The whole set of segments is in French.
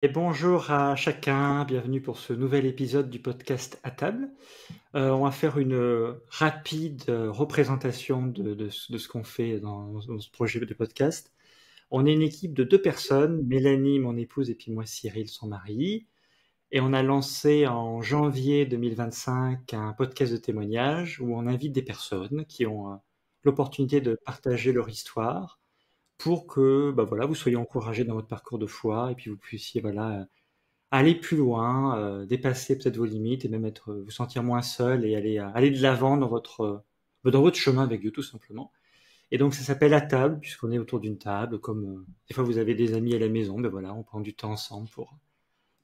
Et bonjour à chacun, bienvenue pour ce nouvel épisode du podcast à table. On va faire une rapide représentation de ce qu'on fait dans ce projet de podcast. On est une équipe de 2 personnes, Mélanie, mon épouse, et puis moi, Cyril, son mari. Et on a lancé en janvier 2025 un podcast de témoignages où on invite des personnes qui ont l'opportunité de partager leur histoire pour que voilà, vous soyez encouragés dans votre parcours de foi et puis vous puissiez aller plus loin, dépasser peut-être vos limites et même vous sentir moins seul et aller de l'avant dans votre chemin avec Dieu tout simplement. Et donc ça s'appelle à table puisqu'on est autour d'une table, comme des fois vous avez des amis à la maison, ben voilà, on prend du temps ensemble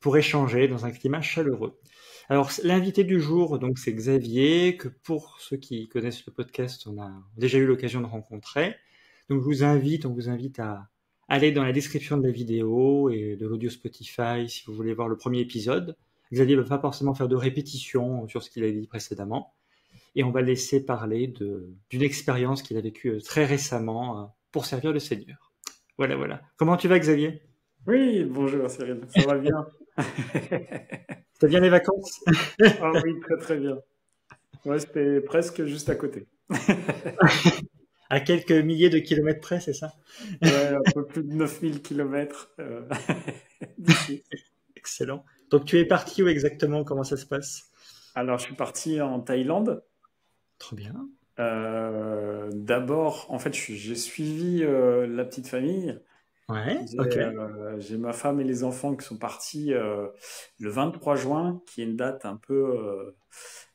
pour échanger dans un climat chaleureux. Alors l'invité du jour, donc c'est Xavier, que pour ceux qui connaissent le podcast, on a déjà eu l'occasion de rencontrer. Donc on vous invite à aller dans la description de la vidéo et de l'audio Spotify si vous voulez voir le premier épisode. Xavier ne va pas forcément faire de répétition sur ce qu'il a dit précédemment. Et on va le laisser parler d'une expérience qu'il a vécue très récemment pour servir le Seigneur. Voilà, voilà. Comment tu vas, Xavier? Oui, bonjour Cyril, ça va bien? T'as bien les vacances? Ah oui, très très bien. Ouais, c'était presque juste à côté. À quelques milliers de kilomètres près, c'est ça? Ouais, un peu plus de 9000 km d'ici. Excellent. Donc tu es parti où exactement? Comment ça se passe? Alors, je suis parti en Thaïlande. Trop bien. D'abord, en fait, j'ai suivi la petite famille. Ouais, J'ai ok. j'ai ma femme et les enfants qui sont partis le 23 juin, qui est une date un peu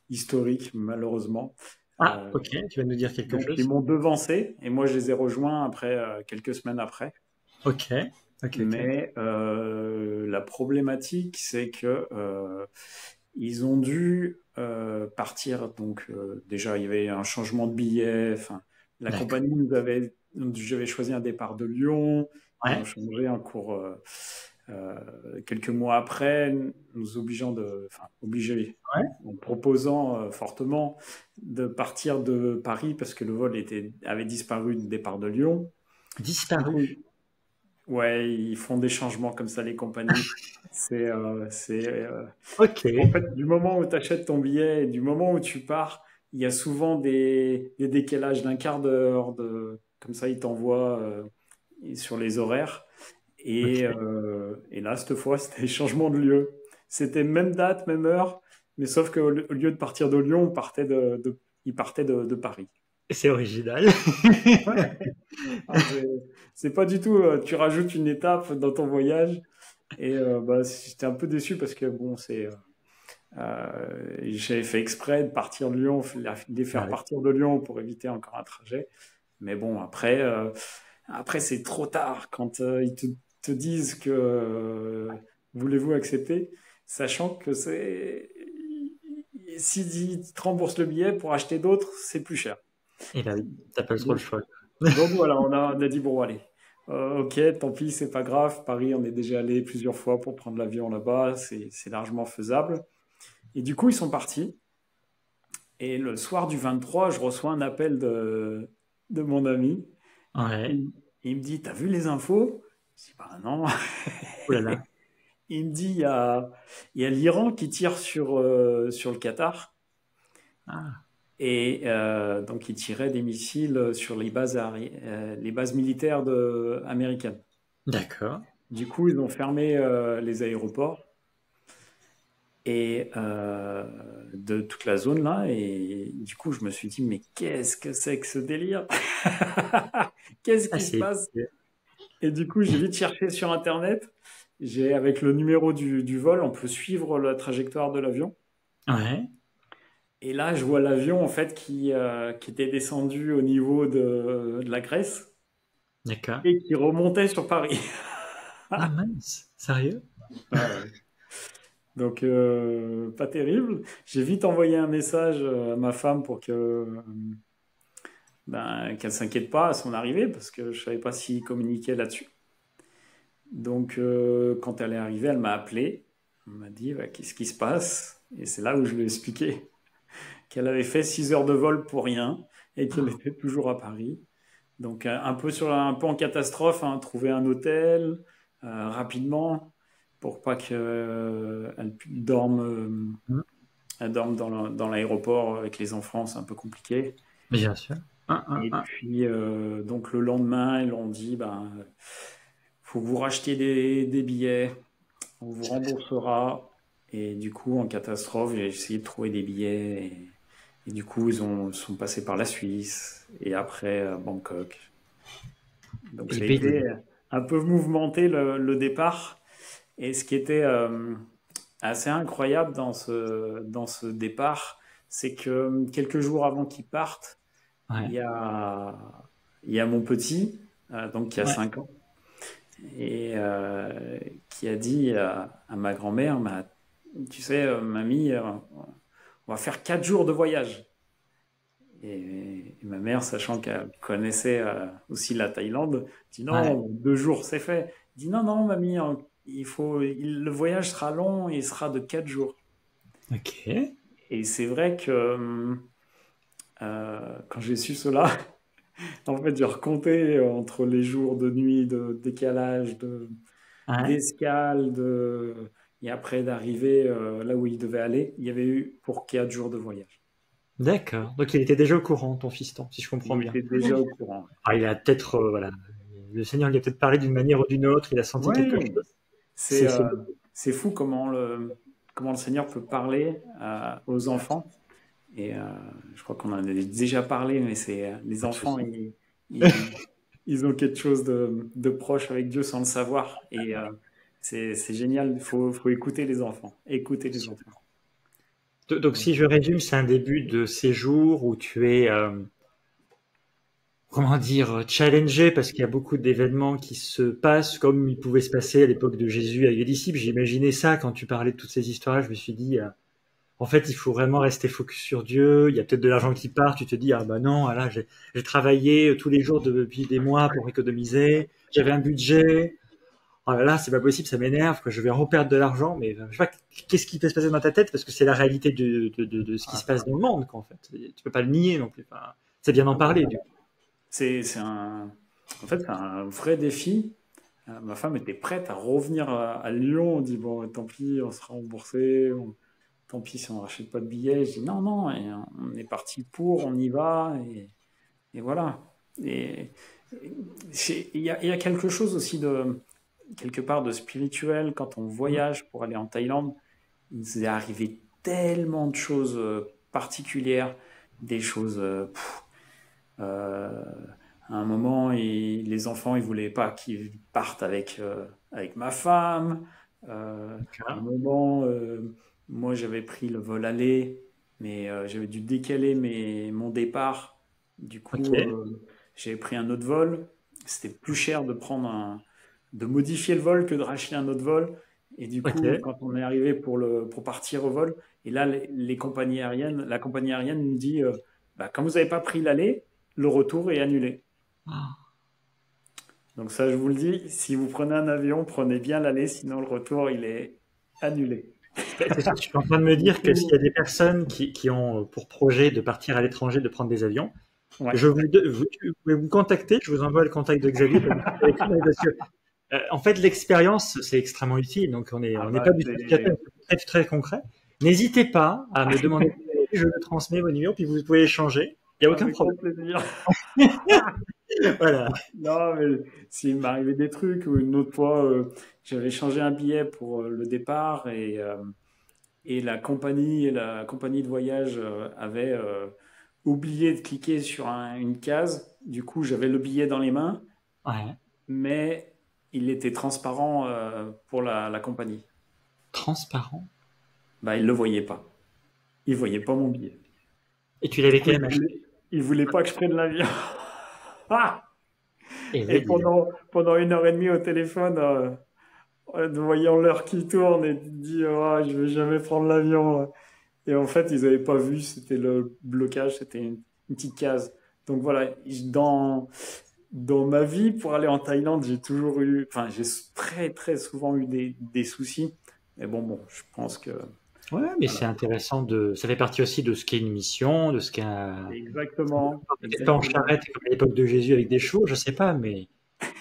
historique, malheureusement. Ah, Euh, ok, tu vas nous dire quelque donc, ils chose. m'ont devancé et moi, je les ai rejoints après quelques semaines après. Ok, ok, ok. Mais la problématique, c'est que ils ont dû partir. Donc déjà, il y avait un changement de billet. Enfin, la D'accord. compagnie nous avait, j'avais choisi un départ de Lyon. Ils ont Ouais, changé un cours quelques mois après, nous obligeant enfin, obligés, ouais. en proposant fortement de partir de Paris parce que le vol avait disparu du départ de Lyon. Du Disparu. coup, ouais, ils font des changements comme ça, les compagnies. Ok. En fait, du moment où tu achètes ton billet et du moment où tu pars, il y a souvent des décalages d'un quart d'heure. Comme ça, ils t'envoient sur les horaires. Ok. Et là, cette fois, c'était changement de lieu. C'était même date, même heure, mais sauf qu'au au lieu de partir de Lyon, ils partaient de Paris. C'est original. Ah, c'est pas du tout, tu rajoutes une étape dans ton voyage. Et bah, j'étais un peu déçu parce que bon, j'avais fait exprès de partir de Lyon, de les Bah faire oui. partir de Lyon pour éviter encore un trajet. Mais bon, après c'est trop tard quand ils te disent que voulez-vous accepter, sachant que s'ils te remboursent le billet pour acheter d'autres, c'est plus cher. Et bah oui, t'as pas trop le Donc, choix. donc voilà, on a dit bon, allez. Ok, tant pis, c'est pas grave. Paris, on est déjà allé plusieurs fois pour prendre l'avion là-bas, c'est largement faisable. Et du coup, ils sont partis. Et le soir du 23, je reçois un appel de mon ami. Ouais. Il, il me dit, t'as vu les infos? Je dis, bah non. Ouh là là. Il me dit, il y a l'Iran qui tire sur le Qatar. Ah, Et donc, il tirait des missiles sur les bases militaires américaines. d'accord. Du coup, ils ont fermé les aéroports et de toute la zone là. Et du coup, je me suis dit, mais qu'est-ce que c'est que ce délire? Qu'est-ce Ah, qui se c'est... passe? Et du coup, j'ai vite cherché sur Internet. Avec le numéro du vol, on peut suivre la trajectoire de l'avion. Ouais, Et là, je vois l'avion en fait qui était descendu au niveau de la Grèce d'accord. et qui remontait sur Paris. Ah mince, sérieux? Ah ouais. Donc, pas terrible. J'ai vite envoyé un message à ma femme pour qu'elle s'inquiète pas à son arrivée, parce que je savais pas s'il communiquait là-dessus. Donc, quand elle est arrivée, elle m'a appelé. Elle m'a dit, bah, qu'est-ce qui se passe? Et c'est là où je lui ai expliqué qu'elle avait fait 6 heures de vol pour rien et qu'elle Oh, était toujours à Paris. Donc, un peu en catastrophe, hein, trouver un hôtel rapidement. pour pas qu'elle dorme, Mhm. elle dorme dans l'aéroport avec les enfants, c'est un peu compliqué. Bien sûr. Et puis, donc le lendemain, ils ont dit, ben, faut que vous rachetiez des billets, on vous remboursera. Et du coup, en catastrophe, j'ai essayé de trouver des billets. Et du coup, sont passés par la Suisse et après Bangkok. Donc, Et ça a BD. été un peu mouvementé le départ. Et ce qui était assez incroyable dans ce départ, c'est que quelques jours avant qu'ils partent, il Ouais. y a, il y a mon petit, donc qui a Ouais. 5 ans, et qui a dit à ma grand-mère, tu sais, mamie, on va faire 4 jours de voyage. Et ma mère, sachant qu'elle connaissait aussi la Thaïlande, dit Ouais. non, 2 jours, c'est fait. Elle dit non, non, mamie, hein, le voyage sera long et il sera de 4 jours. Ok. Et c'est vrai que quand j'ai su cela, en fait, j'ai recompté entre les jours de nuit, de décalage, Ouais. d'escale, et après d'arriver là où il devait aller. Il y avait eu pour 4 jours de voyage. D'accord. Donc il était déjà au courant, ton fiston, si je comprends Il bien. était déjà au courant. Ah, il a peut-être, voilà, le Seigneur lui a peut-être parlé d'une manière ou d'une autre. Il a senti quelque Oui, chose. c'est C'est, c'est... euh, c'est fou comment le Seigneur peut parler aux enfants. Et je crois qu'on en a déjà parlé, mais c'est les Pas de enfants, souci. ils, ils ont quelque chose de proche avec Dieu sans le savoir. Et c'est génial. Faut écouter les enfants. Écouter les enfants. Donc si je résume, c'est un début de séjour où tu es, comment dire, challengé parce qu'il y a beaucoup d'événements qui se passent comme il pouvait se passer à l'époque de Jésus avec les disciples. J'imaginais ça quand tu parlais de toutes ces histoires. Je me suis dit, en fait, il faut vraiment rester focus sur Dieu. Il y a peut-être de l'argent qui part. Tu te dis, ah bah non, ah là, j'ai travaillé tous les jours depuis des mois pour économiser. J'avais un budget. Oh là là, c'est pas possible, ça m'énerve, que je vais reperdre de l'argent. Mais je sais pas, qu'est-ce qui peut se passer dans ta tête parce que c'est la réalité de ce qui se Ah, passe dans le monde, quoi, en fait. Tu peux pas le nier non plus. Enfin, c'est bien d'en ah bah, parler, du coup. en fait, c'est un vrai défi. Ma femme était prête à revenir à Lyon. On dit, bon, tant pis, on sera remboursé. Tant pis si on ne rachète pas de billets. Je dis, non, non, et on est parti pour, on y va. Et voilà. Et il y a quelque chose aussi quelque part de spirituel quand on Mm. voyage pour aller en Thaïlande. Il nous est arrivé tellement de choses particulières, des choses. Euh, à un moment, les enfants, ils voulaient pas qu'ils partent avec ma femme. À un D'accord. moment, moi, j'avais pris le vol aller, mais j'avais dû décaler mon départ. Du coup, Ok. j'avais pris un autre vol. C'était plus cher de modifier le vol que de racheter un autre vol. Et du coup, Ok. quand on est arrivé pour partir au vol, et là, les compagnies aériennes, la compagnie aérienne nous dit, bah, quand vous n'avez pas pris l'aller, le retour est annulé. Ah. Donc ça, je vous le dis, si vous prenez un avion, prenez bien l'aller, sinon le retour, il est annulé. Je suis en train de me Du dire que s'il y coup, a des personnes qui ont pour projet de partir à l'étranger, de prendre des avions, ouais. vous pouvez vous contacter. Je vous envoie le contact de Xavier pour discuter avec lui, parce que en fait, l'expérience, c'est extrêmement utile. Donc, Ah on n'est bah, pas du tout très, très concret. N'hésitez pas à me demander. Je vous transmets vos numéros, puis vous pouvez échanger. Il n'y a aucun avec grand problème. plaisir. Voilà. Non, mais s'il m'arrivait des trucs, ou une autre fois, j'avais changé un billet pour le départ et la compagnie de voyage avait oublié de cliquer sur une case. Du coup, j'avais le billet dans les mains, Ouais. mais il était transparent pour la compagnie. Transparent. Bah, il le voyait pas. Il voyait pas mon billet. Et tu Du l'avais coup, quand même acheté. il voulait pas que je prenne l'avion. Ah. Et Et là, dis donc. pendant 1 heure et demie au téléphone, voyant l'heure qui tourne et dit oh, je vais jamais prendre l'avion. Et en fait, ils n'avaient pas vu, c'était le blocage, c'était une petite case. Donc voilà, dans ma vie, pour aller en Thaïlande, j'ai très très souvent eu des soucis. Mais bon, je pense que Ouais, mais voilà. c'est intéressant ça fait partie aussi de ce qu'est une mission, de ce qu'est Exactement, peut-être pas en exactement. charrette comme à l'époque de Jésus avec des chevaux, je sais pas, mais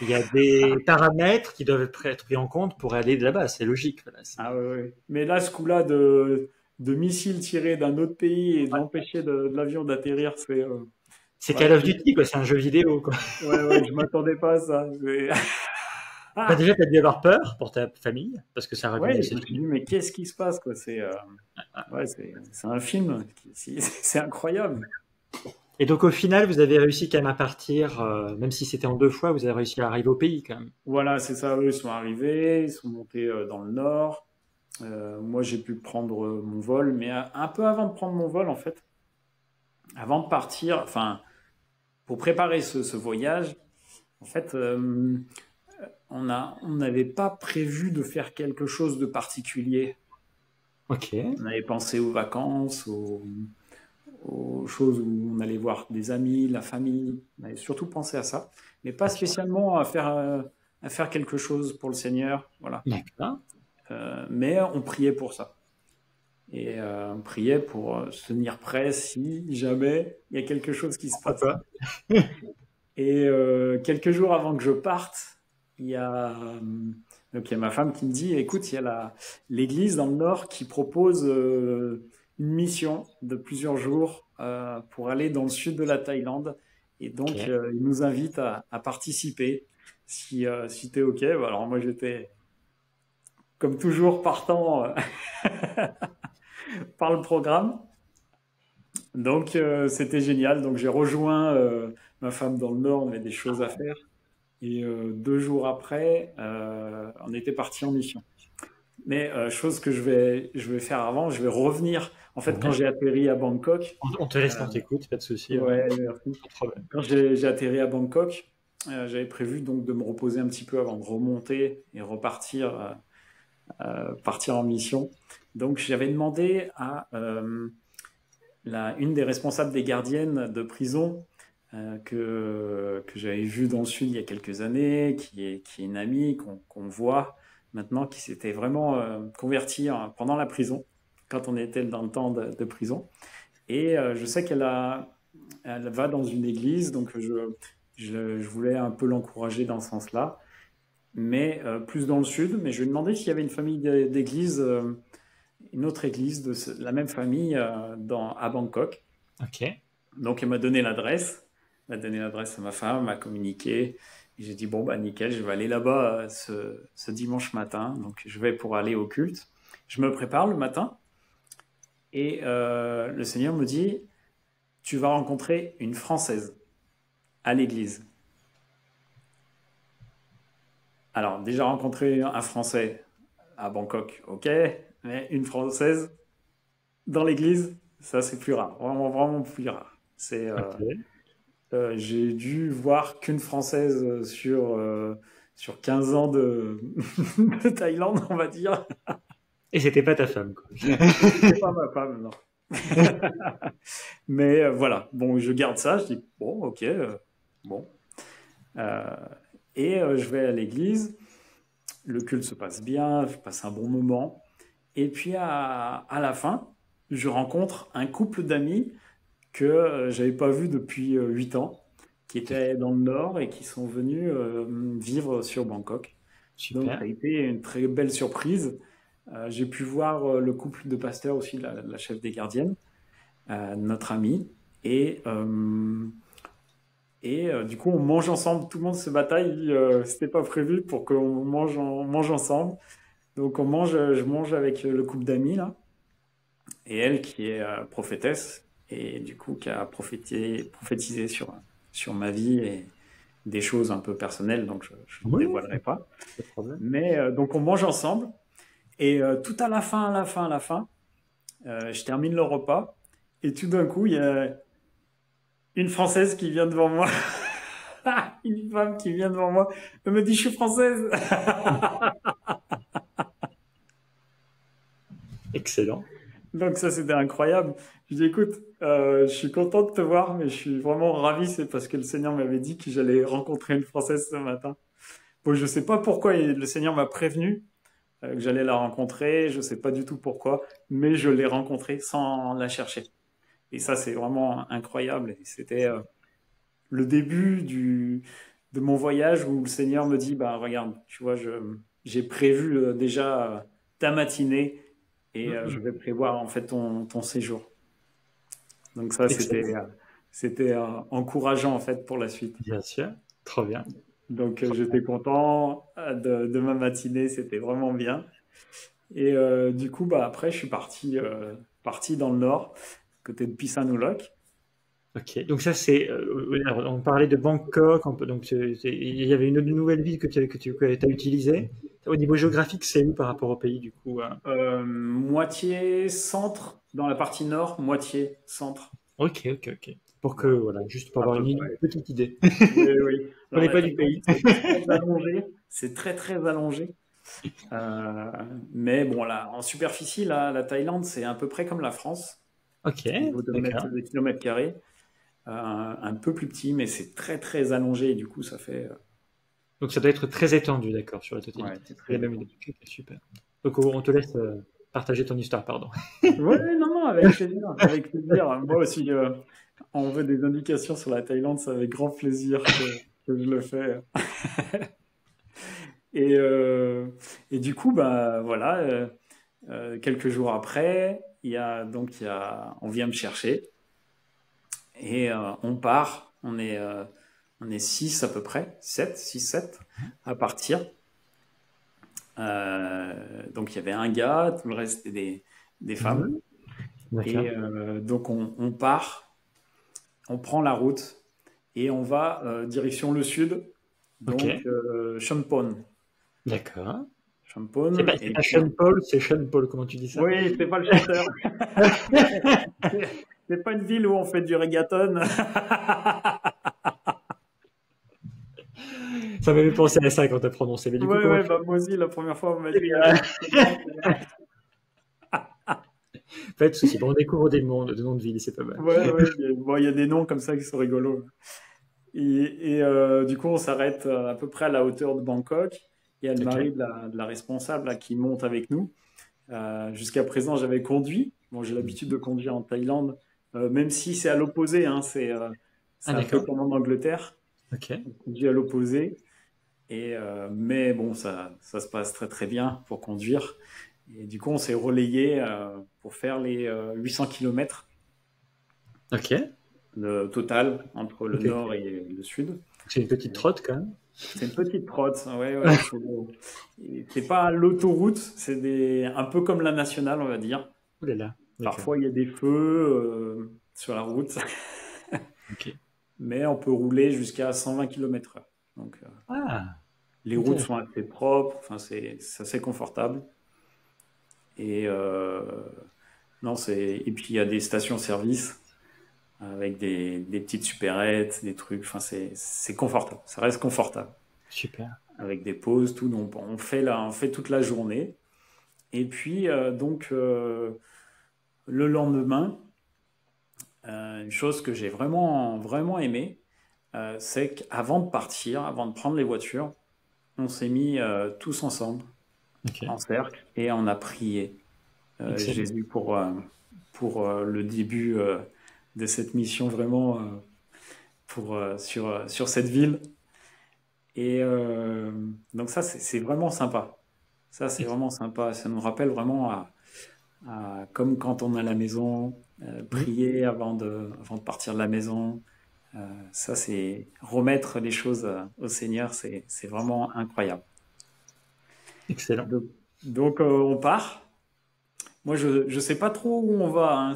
Il y a des paramètres qui doivent être pris en compte pour aller de là-bas. C'est logique. Voilà, Ah ouais, ouais. Mais là, ce coup-là de missiles tirés d'un autre pays et d'empêcher de l'avion d'atterrir, c'est ouais, Call of Duty, quoi. C'est un jeu vidéo, quoi. ouais, ouais, je m'attendais pas à ça. Bah, déjà, tu as dû avoir peur pour ta famille, parce que ça aurait pu Ouais, mal je se me suis dit, finir. mais qu'est-ce qui se passe, quoi? Ouais, c'est un film. C'est incroyable. Et donc, au final, vous avez réussi quand même à partir, même si c'était en 2 fois, vous avez réussi à arriver au pays, quand même. Voilà, c'est ça. Eux, ils sont arrivés, ils sont montés dans le nord. Moi, j'ai pu prendre mon vol, mais un peu avant de prendre mon vol, en fait, avant de partir, enfin, pour préparer ce voyage, en fait, on n'avait pas prévu de faire quelque chose de particulier. Ok. On avait pensé aux vacances, aux choses où on allait voir des amis, la famille. On avait surtout pensé à ça, mais pas Ok. spécialement à faire quelque chose pour le Seigneur. Voilà. D'accord. Mais on priait pour ça. Et on priait pour se tenir prêt si jamais il y a quelque chose qui se Pourquoi passe. pas? Et quelques jours avant que je parte, il y a, donc il y a ma femme qui me dit, écoute, il y a l'église dans le nord qui propose une mission de plusieurs jours pour aller dans le sud de la Thaïlande. Et donc, Ok. il nous invite à participer. Si tu es OK, bah, alors moi j'étais comme toujours partant par le programme. Donc c'était génial. Donc j'ai rejoint ma femme dans le nord, on avait des choses à faire. Et 2 jours après, on était parti en mission. Mais chose que je vais faire avant, je vais revenir. En fait, quand Ouais. j'ai atterri à Bangkok, On te laisse quand t'écoutes, pas de souci. Ouais. ouais, merci. Pas de problème. Quand j'ai atterri à Bangkok, j'avais prévu donc de me reposer un petit peu avant de remonter et repartir, partir en mission. Donc j'avais demandé à une des responsables des gardiennes de prison que j'avais vue dans le sud il y a quelques années, qui est une amie qu'on voit maintenant, qui s'était vraiment convertie pendant la prison, quand on était dans le temps de prison. Et je sais elle va dans une église, donc je voulais un peu l'encourager dans ce sens-là, mais plus dans le sud. Mais je lui ai demandé s'il y avait une famille d'église, une autre église de la même famille à Bangkok. Ok. Donc elle m'a donné l'adresse, elle m'a donné l'adresse à ma femme, elle m'a communiqué. Et j'ai dit, bon, bah nickel, je vais aller là-bas ce dimanche matin. Donc je vais pour aller au culte. Je me prépare le matin et le Seigneur me dit, tu vas rencontrer une Française à l'église. Alors déjà rencontrer un Français à Bangkok, ok, mais une Française dans l'église, ça c'est plus rare, vraiment, vraiment plus rare. Ok. J'ai dû voir qu'une Française sur 15 ans de Thaïlande, on va dire. Et c'était pas ta femme, quoi. Et c'était pas ma femme, non. Mais voilà, bon, je garde ça, je dis, bon, ok, bon. Euh, et je vais à l'église, le culte se passe bien, je passe un bon moment. Et puis à la fin, je rencontre un couple d'amis que j'avais pas vu depuis 8 ans, qui étaient dans le nord et qui sont venus vivre sur Bangkok. Donc ça Super. a été une très belle surprise. J'ai pu voir le couple de pasteurs aussi, la chef des gardiennes, notre amie. Et, du coup, on mange ensemble, tout le monde se bataille. C'était pas prévu pour qu'on on mange ensemble. Donc je mange avec le couple d'amis là, et elle qui est prophétesse, et du coup qui a prophétisé sur ma vie et des choses un peu personnelles, donc je ne Oui, dévoilerai pas. pas de problème. Mais donc on mange ensemble, et tout à la fin, je termine le repas, et tout d'un coup, il y a une Française qui vient devant moi, une femme qui vient devant moi, elle me dit, je suis française. Excellent. Donc ça, c'était incroyable. Je dis, écoute, je suis content de te voir, mais je suis vraiment ravi. C'est parce que le Seigneur m'avait dit que j'allais rencontrer une Française ce matin. Bon, je sais pas pourquoi le Seigneur m'a prévenu que j'allais la rencontrer. Je sais pas du tout pourquoi, mais je l'ai rencontrée sans la chercher. Et ça, c'est vraiment incroyable. Et c'était le début de mon voyage où le Seigneur me dit, bah regarde, tu vois, j'ai prévu déjà ta matinée et je Mhm. vais prévoir en fait ton séjour. Donc ça, Excellent. c'était encourageant en fait pour la suite. Bien sûr. Trop bien. Donc Trop bien. j'étais content de ma matinée, c'était vraiment bien. Et du coup, bah après, je suis parti dans le nord, côté de Pissanulok. Ok. Donc ça, c'est... alors, on parlait de Bangkok. Donc, il y avait une nouvelle ville que as utilisée. Au niveau géographique, c'est où par rapport au pays, du coup? Moitié centre dans la partie nord, moitié centre. Ok, ok, ok. Pour que, Voilà, voilà, juste pour à avoir peu une près. petite idée. Oui, oui. On Alors n'est la pas du Thaïlande, pays. c'est très allongé. C'est très, très allongé. Euh, mais bon, là, en superficie, là, la Thaïlande, c'est à peu près comme la France, Ok, au niveau d'accord. de kilomètres carrés. Un peu plus petit, mais c'est très, très allongé. Et du coup, ça fait. Donc ça doit être très étendu, d'accord, sur la Ouais, totalité. c'est C'est la très même idée. étendu. Ok, super. Donc on te laisse partager ton histoire, pardon. Oui, non, non, avec plaisir. Avec plaisir. Moi aussi, on veut des indications sur la Thaïlande, c'est avec grand plaisir que je le fais. Et, euh, et du coup, bah, voilà, quelques jours après, on vient me chercher et on part. On est six à peu près, sept, six, sept à partir. Donc il y avait un gars, tout le reste c'était des femmes. Mhm. Et D'accord. donc on part, on prend la route et on va direction le sud, Ok, donc Champon. d'accord. Champon, C'est et pas puis Sean Paul, c'est Sean Paul, comment tu dis ça? oui, c'est pas le chanteur. C'est pas une ville où on fait du reggaeton. Ça m'avait pensé à ça quand t'as prononcé. Mais du coup, Ouais, comment ouais, tu bah moi aussi, la première fois, on m'a dit fais? comment Pas de souci. Bon, on découvre des noms de villes, c'est pas mal. Ouais, ouais, bon, il y a des noms comme ça qui sont rigolos. Et du coup, on s'arrête à peu près à la hauteur de Bangkok. Il y a le Ok, mari de la responsable là, qui monte avec nous. Jusqu'à présent, j'avais conduit. Bon, j'ai l'habitude de conduire en Thaïlande, même si c'est à l'opposé, hein, ah c'est un peu d'accord. comme en Angleterre. Ok, On conduit à l'opposé. Mais bon, ça se passe très très bien pour conduire. Et du coup, on s'est relayé pour faire les 800 kilomètres ok, le total entre le ok. nord et le sud. C'est une petite trotte quand même. C'est une petite trotte, ouais, ouais. C'est pas l'autoroute, un peu comme la nationale, on va dire. Ouh là là, d'accord. Parfois, il y a des feux sur la route, Ok. mais on peut rouler jusqu'à 120 km/h. Donc, Ah, les routes intéressant. sont assez propres, enfin, c'est assez confortable. Et non, et puis il y a des stations-service avec des petites supérettes, des trucs. Enfin, c'est confortable. Ça reste confortable Super. avec des pauses, tout. Donc, on fait toute la journée. Et puis, le lendemain, une chose que j'ai vraiment, vraiment aimé, c'est qu'avant de partir, avant de prendre les voitures, on s'est mis tous ensemble Ok. en cercle et on a prié Excellent. Jésus pour le début de cette mission vraiment sur cette ville. Et donc ça, c'est vraiment sympa. Ça, c'est Ex- vraiment sympa. Ça nous rappelle vraiment comme quand on est à la maison, Hmm. prier avant de partir de la maison. Ça, c'est remettre les choses au Seigneur, c'est vraiment incroyable. Excellent. Donc, on part. Moi, je sais pas trop où on va, hein.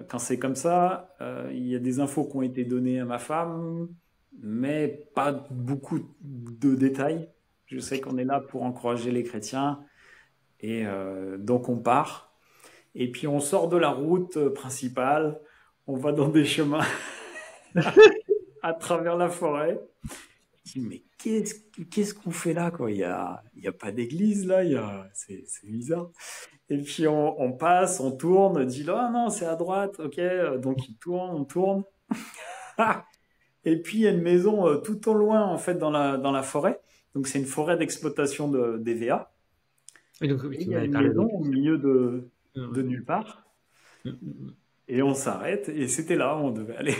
Quand c'est comme ça, il y a des infos qui ont été données à ma femme, mais pas beaucoup de détails. Je sais qu'on est là pour encourager les chrétiens, et donc on part. Et puis on sort de la route principale, on va dans des chemins à travers la forêt. Je dis, mais qu'est-ce qu'on fait là, quoi? Il y a pas d'église là, c'est bizarre. Et puis on passe, on tourne, on dit, ah non, c'est à droite, ok. Donc il tourne, on tourne. Et puis il y a une maison tout au loin, en fait, dans la forêt. Donc c'est une forêt d'exploitation d'EVA. Et donc, oui, Et il tu y a m'avais une parlé maison de... au milieu de Ouais. nulle part. Hmm, hmm, hmm. Et on s'arrête, et c'était là où on devait aller.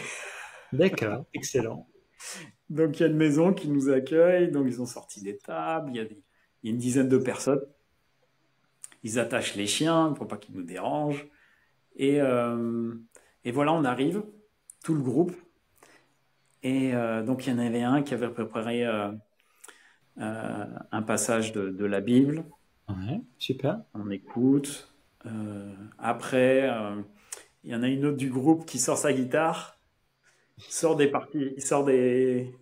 D'accord, excellent. Donc, il y a une maison qui nous accueille. Donc, ils ont sorti des tables. Il y a une dizaine de personnes. Ils attachent les chiens pour pas qu'ils nous dérangent. Et, euh, et voilà, on arrive, tout le groupe. Et donc, il y en avait un qui avait préparé un passage de la Bible. Ouais, super. On écoute. Après, il y en a une autre du groupe qui sort sa guitare, sort des parties, il sort des,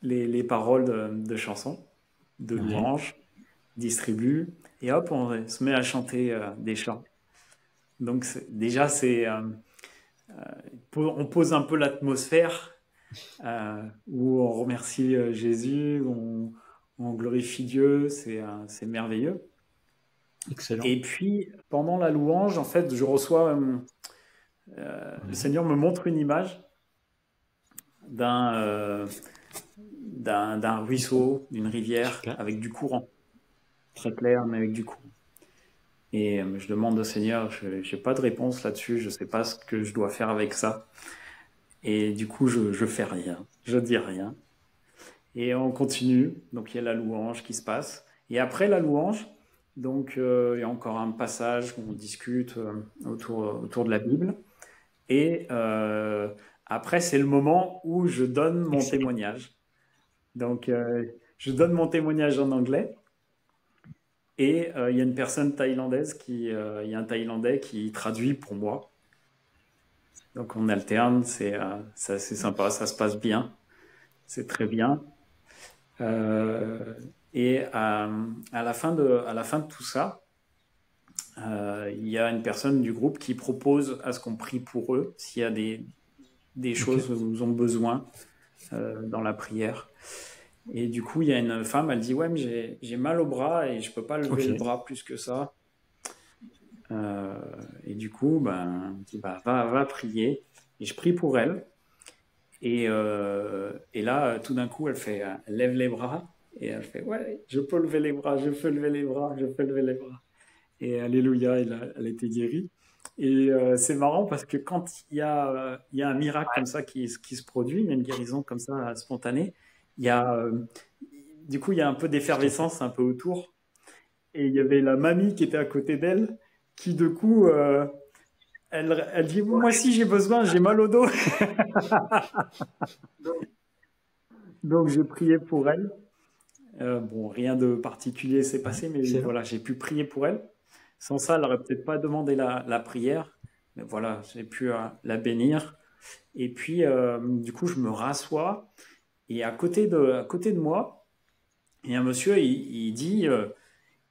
les paroles de chansons, de Ouais, louanges, distribue, et hop, on se met à chanter des chants. Donc déjà, on pose un peu l'atmosphère où on remercie Jésus, on glorifie Dieu, c'est merveilleux. excellent. Et puis, pendant la louange, en fait, je reçois, le Ouais, Seigneur me montre une image d'un d'un ruisseau, d'une rivière, super. avec du courant, très clair, mais avec du courant. Et je demande au Seigneur, je n'ai pas de réponse là-dessus, je ne sais pas ce que je dois faire avec ça. Et du coup, je fais rien, je dis rien. Et on continue, donc il y a la louange qui se passe. Et après la louange, donc il y a encore un passage où on discute autour de la Bible. Et après, c'est le moment où je donne mon Excellent. témoignage. Donc, je donne mon témoignage en anglais. Et il y a une personne thaïlandaise il y a un Thaïlandais qui traduit pour moi. Donc, on alterne, c'est assez sympa, ça se passe bien, c'est très bien. Euh, et à la fin de tout ça, il y a une personne du groupe qui propose à ce qu'on prie pour eux s'il y a des Ok. choses dont ils ont besoin dans la prière. Et du coup, il y a une femme, elle dit, ouais, mais j'ai mal au bras et je peux pas lever Ok. le bras plus que ça. Euh, et du coup, ben, on dit, bah, va prier. Et je prie pour elle. Et là, tout d'un coup, elle lève les bras et elle fait, ouais, je peux lever les bras, je peux lever les bras, je peux lever les bras. Et alléluia, elle a été guérie. Et c'est marrant parce que quand il y a un miracle comme ça qui se produit, il y a une guérison comme ça spontanée, il y a, du coup, il y a un peu Tout à fait. d'effervescence un peu autour. Et il y avait la mamie qui était à côté d'elle, qui de coup, elle dit, moi aussi j'ai besoin, j'ai mal au dos. Donc j'ai prié pour elle. Bon, rien de particulier s'est Ouais, passé, mais excellent. voilà, j'ai pu prier pour elle. Sans ça, elle n'aurait peut-être pas demandé la prière. Mais voilà, j'ai pu la bénir. Et puis, du coup, je me rassois. Et à côté de moi, il y a un monsieur, il dit,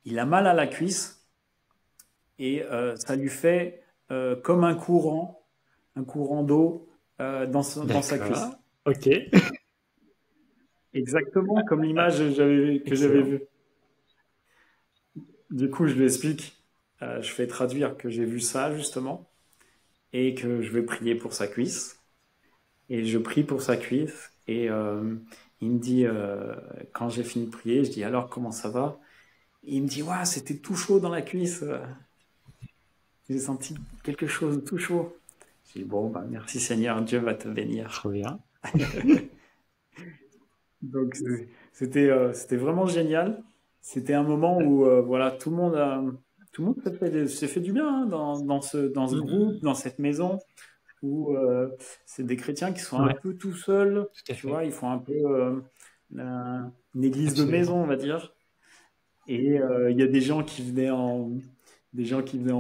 il a mal à la cuisse et ça lui fait comme un courant d'eau dans sa D'accord. cuisse. Ok. Exactement comme l'image que j'avais Excellent. vue. Du coup, je lui explique, je fais traduire que j'ai vu ça justement et que je vais prier pour sa cuisse. Et je prie pour sa cuisse et il me dit, quand j'ai fini de prier, je dis alors comment ça va? Il me dit, ouais, c'était tout chaud dans la cuisse. J'ai senti quelque chose de tout chaud. J'ai dit, bon, bah, merci Seigneur, Dieu va te bénir. Trop bien. Donc c'était vraiment génial. C'était un moment où voilà tout le monde s'est fait du bien hein, dans ce groupe, Mhm. dans cette maison où c'est des chrétiens qui sont un Ouais, peu tout seuls. tout à Tu fait. vois, ils font un peu une église de maison, Absolument. on va dire. Et il y a des gens qui venaient en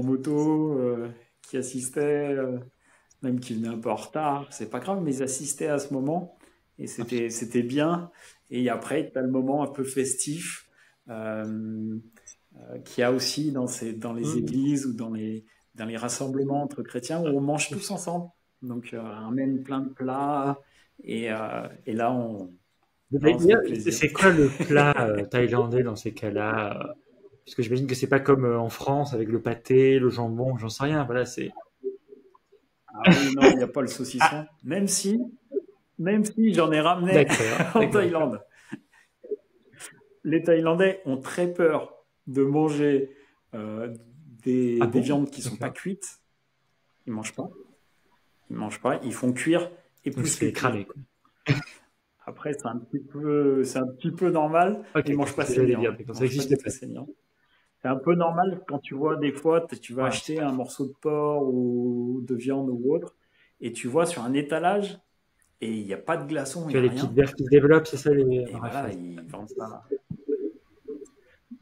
moto, qui assistaient, même qui venaient un peu en retard. C'est pas grave, mais ils assistaient à ce moment et c'était bien. Et après, tu as le moment un peu festif euh, qu'il y a aussi dans les Mhm. églises ou dans les rassemblements entre chrétiens où on mange tous ensemble. Donc, on amène plein de plats et là, on se fait D'ailleurs, plaisir. c'est quoi le plat thaïlandais dans ces cas-là? Parce que j'imagine que c'est pas comme en France avec le pâté, le jambon, j'en sais rien. Voilà, c'est. Ah oui, non, il n'y a pas le Ah, saucisson. Même si j'en ai ramené d'accord, en d'accord. Thaïlande. Les Thaïlandais ont très peur de manger euh, Ah des bon? viandes qui sont pas D'accord. cuites. Ils mangent pas. Ils mangent pas. Ils font cuire. et Donc plus les c'est cuire. cramé, quoi. Après, c'est un petit peu normal. Ok, Ils mangent pas c'est ce que j'allais saignant, dire, hein. d'accord, Ils ça mangent pas existe du tout pas. saignant. C'est un peu normal quand tu vois des fois, tu vas Ouais. acheter un morceau de porc ou de viande ou autre, et tu vois sur un étalage, et il n'y a pas de glaçon, il Tu n'y as a les petites rien. verres qui se développent, c'est ça les Et voilà, rafales. ils vendent ça.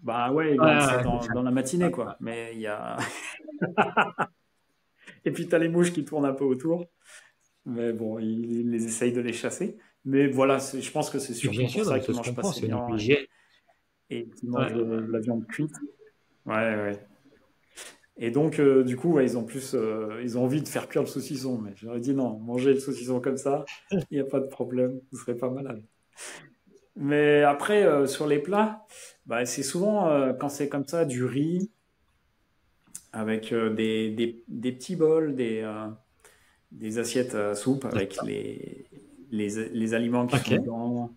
Bah ouais, ils Ouais, vendent ça ouais, c'est ça. dans la matinée, quoi. Mais il y a. Et puis tu as les mouches qui tournent un peu autour. Mais bon, ils les essayent de les chasser. Mais voilà, je pense que c'est Et surtout bien pour sûr, non, ça mais ça qu'ils se mangent pas comprend, c'est au niveau saignant hygiène. et qu'ils Ouais, mangent ouais, ouais. la viande cuite. Ouais, ouais. Et donc, du coup, ouais, ils ont envie de faire cuire le saucisson. Mais j'aurais dit non, manger le saucisson comme ça, il n'y a pas de problème, vous ne serez pas malade. Mais après, sur les plats, bah, c'est souvent, quand c'est comme ça, du riz avec des petits bols, des assiettes à soupe avec D'accord. les aliments qui Ok, sont dedans.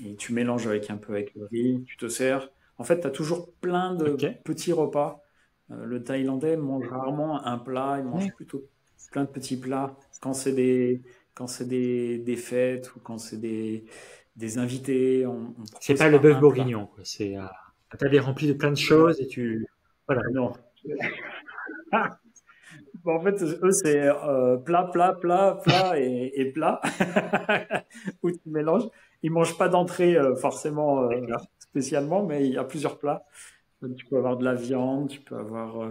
Et tu mélanges avec un peu avec le riz, tu te sers. En fait, tu as toujours plein ok. de petits repas. Le Thaïlandais mange rarement un plat, il mange Ouais. plutôt plein de petits plats. Quand c'est des fêtes ou quand c'est des invités, on C'est propose pas le pas bœuf un plat. bourguignon, quoi. C'est, t'as les rempli de plein de choses et tu, voilà. Non. Bon, en fait, eux, c'est plat, plat, plat, plat et plat, où tu mélanges. Ils mangent pas d'entrée forcément D'accord. spécialement, mais il y a plusieurs plats. Tu peux avoir de la viande, tu peux avoir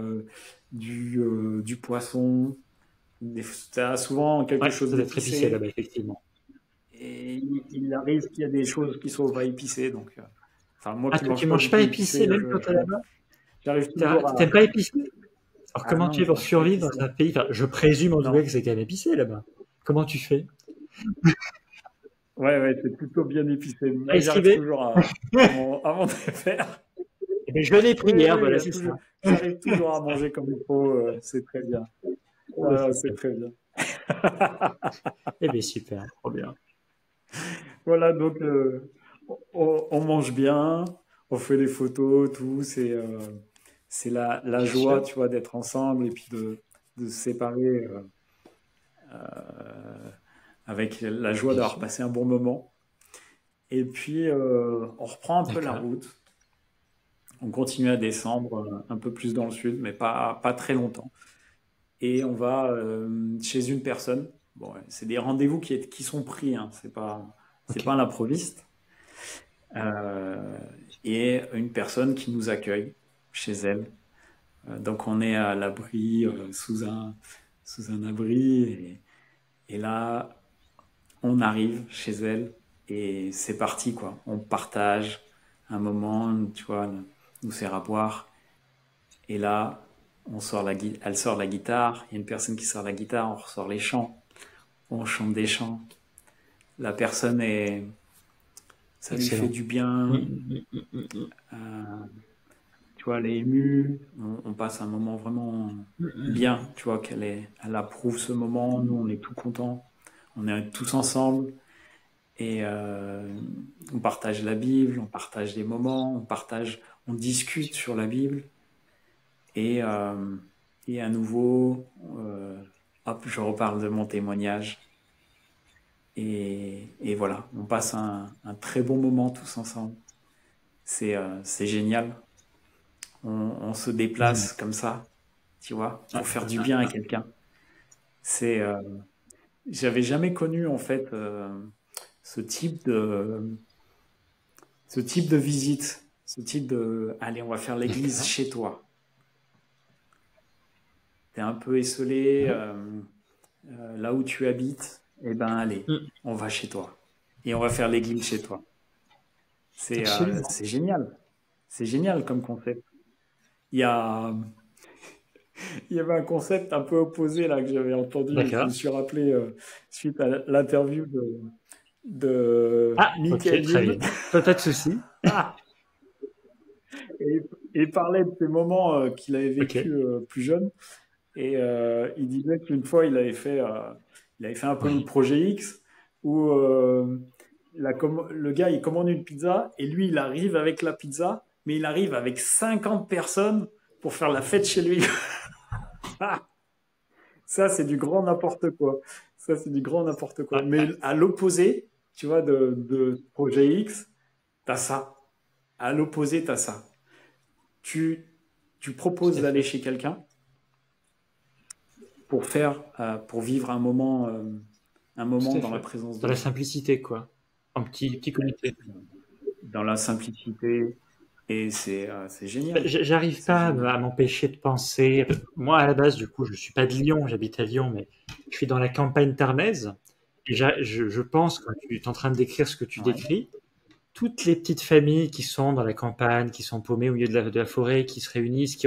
du poisson. Tu as souvent quelque Ouais, chose ça doit être épicé d'épicé. là-bas, effectivement. Et il arrive qu'il y a des choses qui soient pas épicées. Donc, enfin, moi Ah, qui toi, tu mange pas manges du pas tout épicé épicé, même quand t'es là-bas? j'arrive toujours à. T'aimes pas épicé? Alors, Ah comment tu non, fais je pour mange pas survivre épicé. dans un pays? Enfin, je présume en tout cas Non. que c'est quand même épicé là-bas. Comment tu fais? Ouais, ouais, c'est plutôt bien épicé. Pas Mais j'arrive esquivé? toujours à m'en défaire. Eh bien, je l'ai pris Oui, hier, oui, voilà, c'est ça. j'arrive toujours à manger comme il faut. C'est très bien. Oh, bah, Ah, c'est c'est top. très bien. Eh bien, super, trop bien. Voilà, donc on mange bien, on fait des photos, tout. C'est la Bien joie, sûr. tu vois, d'être ensemble et puis de se séparer euh, avec la joie Bien d'avoir sûr. passé un bon moment. Et puis, on reprend un peu la D'accord. route. On continue à descendre un peu plus dans le sud, mais pas très longtemps. Et on va chez une personne. Bon, ouais, c'est des rendez-vous qui sont pris, hein. C'est Ok. pas un improviste. Euh, et une personne qui nous accueille chez elle. Donc on est à l'abri, sous un abri. Et là, on arrive chez elle et c'est parti, quoi. On partage un moment, tu vois, nous sert à boire. Et là, elle sort la guitare, il y a une personne qui sort la guitare, on ressort les chants, on chante des chants. La personne ça lui fait Excellent. du Mm, bien, mm, mm, mm, mm, euh, tu vois, elle est émue, on passe un moment vraiment mm, mm. bien, tu vois, elle approuve ce moment, nous on est tout contents, on est tous ensemble et on partage la Bible, on partage des moments, on discute sur la Bible. Et, euh, et à nouveau, hop, je reparle de mon témoignage. Et voilà, on passe un très bon moment tous ensemble. C'est génial. On se Mm. déplace comme ça, tu vois, Ouais, pour faire du bien à quelqu'un. C'est, euh, J'avais jamais connu en fait ce type de, ce type de visite, ce type de, allez, on va faire l'église d'accord. chez toi. T'es un peu esselé, Ouais. là où tu habites, eh ben allez, Mm. on va chez toi. Et on va faire l'église chez toi. Absolument. C'est génial. C'est génial comme concept. Il y a, il y avait un concept un peu opposé là que j'avais entendu. Je me D'accord. suis rappelé suite à l'interview de Ah, ok, Michael très Youn. bien. Pas de souci. Et, et il parlait de ces moments qu'il avait Ok. vécu plus jeune. Et il disait qu'une fois, il avait fait un peu le Oui. projet X où le gars, il commande une pizza et lui, il arrive avec la pizza, mais il arrive avec 50 personnes pour faire la fête chez lui. Ça, c'est du grand n'importe quoi. Ça, c'est du grand n'importe quoi. Ah, Mais à l'opposé, tu vois, de Projet X, t'as ça. À l'opposé, t'as ça. Tu, tu tout proposes à d'aller fait. chez quelqu'un pour vivre un Tout moment à dans la fait. présence Dans de la Dieu. simplicité, quoi. En petit comité. Dans la simplicité. Et c'est génial. J'arrive C'est pas à génial. m'empêcher de penser. Moi, à la base, du coup, je suis pas de Lyon, j'habite à Lyon, mais je suis dans la campagne tarnaise. Et je pense, quand tu es en train de décrire ce que tu Ouais. décris, toutes les petites familles qui sont dans la campagne, qui sont paumées au milieu de la forêt, qui se réunissent,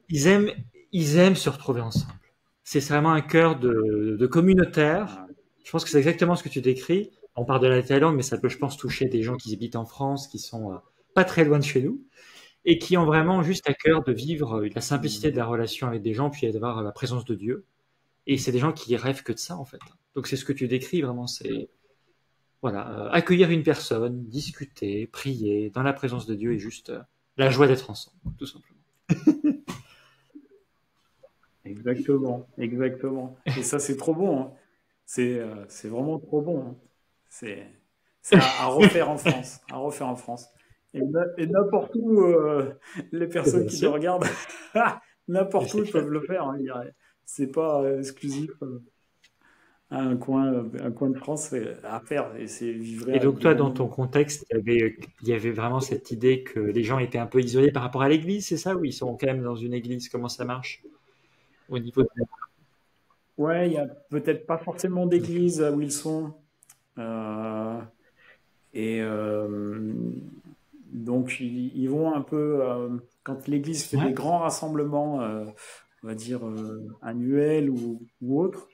ils aiment, ils aiment se retrouver ensemble. C'est vraiment un cœur de communautaire. Ouais. Je pense que c'est exactement ce que tu décris. On parle de la Thaïlande, mais ça peut, je pense, toucher des gens qui habitent en France, qui sont pas très loin de chez nous, et qui ont vraiment juste à cœur de vivre la simplicité de Mhm. la relation avec des gens, puis d'avoir la présence de Dieu. Et c'est des gens qui rêvent que de ça, en fait. Donc c'est ce que tu décris vraiment, c'est voilà, accueillir une personne, discuter, prier dans la présence de Dieu et juste la joie d'être ensemble, tout simplement. Exactement. Exactement. Et ça, c'est trop bon, hein. C'est vraiment trop bon, hein. C'est c'est à refaire en France. À refaire en France. Et n'importe où, les Et personnes bien qui nous sûr, regardent, mais n'importe où, c'est ils clair. peuvent le faire, hein. C'est pas exclusif à un coin de France, c'est à faire. Et c'est vivre Et avec donc des toi, bons dans ton moments. contexte, il y avait vraiment cette idée que les gens étaient un peu isolés par rapport à l'église, c'est ça? Ou ils sont quand même dans une église? Comment ça marche au niveau de... Ouais, il y a peut-être pas forcément d'église où ils sont. Euh, et donc, ils vont un peu, quand l'Église fait des Ouais, grands rassemblements, on va dire annuels ou autres,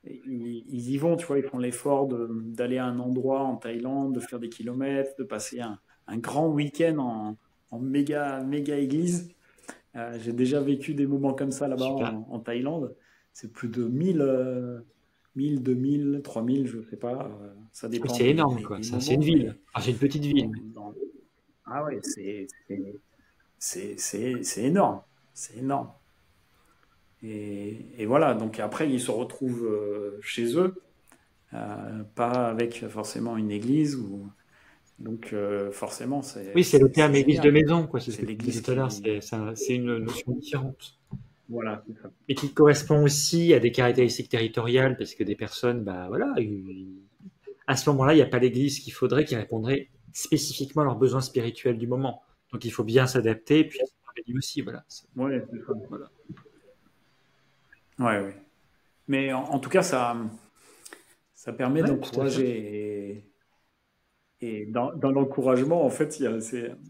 ils y vont, tu vois, ils font l'effort d'aller à un endroit en Thaïlande, de faire des kilomètres, de passer un grand week-end en méga, méga église. J'ai déjà vécu des moments comme ça là-bas super. en Thaïlande. C'est plus de 1000, 2000, 3000, je sais pas. Ça Oui, dépend c'est énorme, quoi. des C'est une moments, ville. mais Enfin, c'est une petite ville. dans- ah ouais, c'est énorme. C'est énorme. Et voilà, donc après, ils se retrouvent chez eux, pas avec forcément une église. Donc forcément, Oui, c'est le c'est terme église de génial. maison, quoi. C'est ce C'est que tu disais l'église tout à l'heure. qui... C'est une notion différente. Voilà, c'est ça. Et qui correspond aussi à des caractéristiques territoriales, parce que des personnes, bah voilà, à ce moment-là, il n'y a pas l'église qu'il faudrait qui répondrait spécifiquement à leurs besoins spirituels du moment. Donc il faut bien s'adapter, et puis s'organiser aussi, voilà. Ouais, c'est ça. Voilà. Ouais, ouais. Mais en tout cas, ça permet Ouais, tout à fait. d'encourager. Et dans l'encouragement, en fait,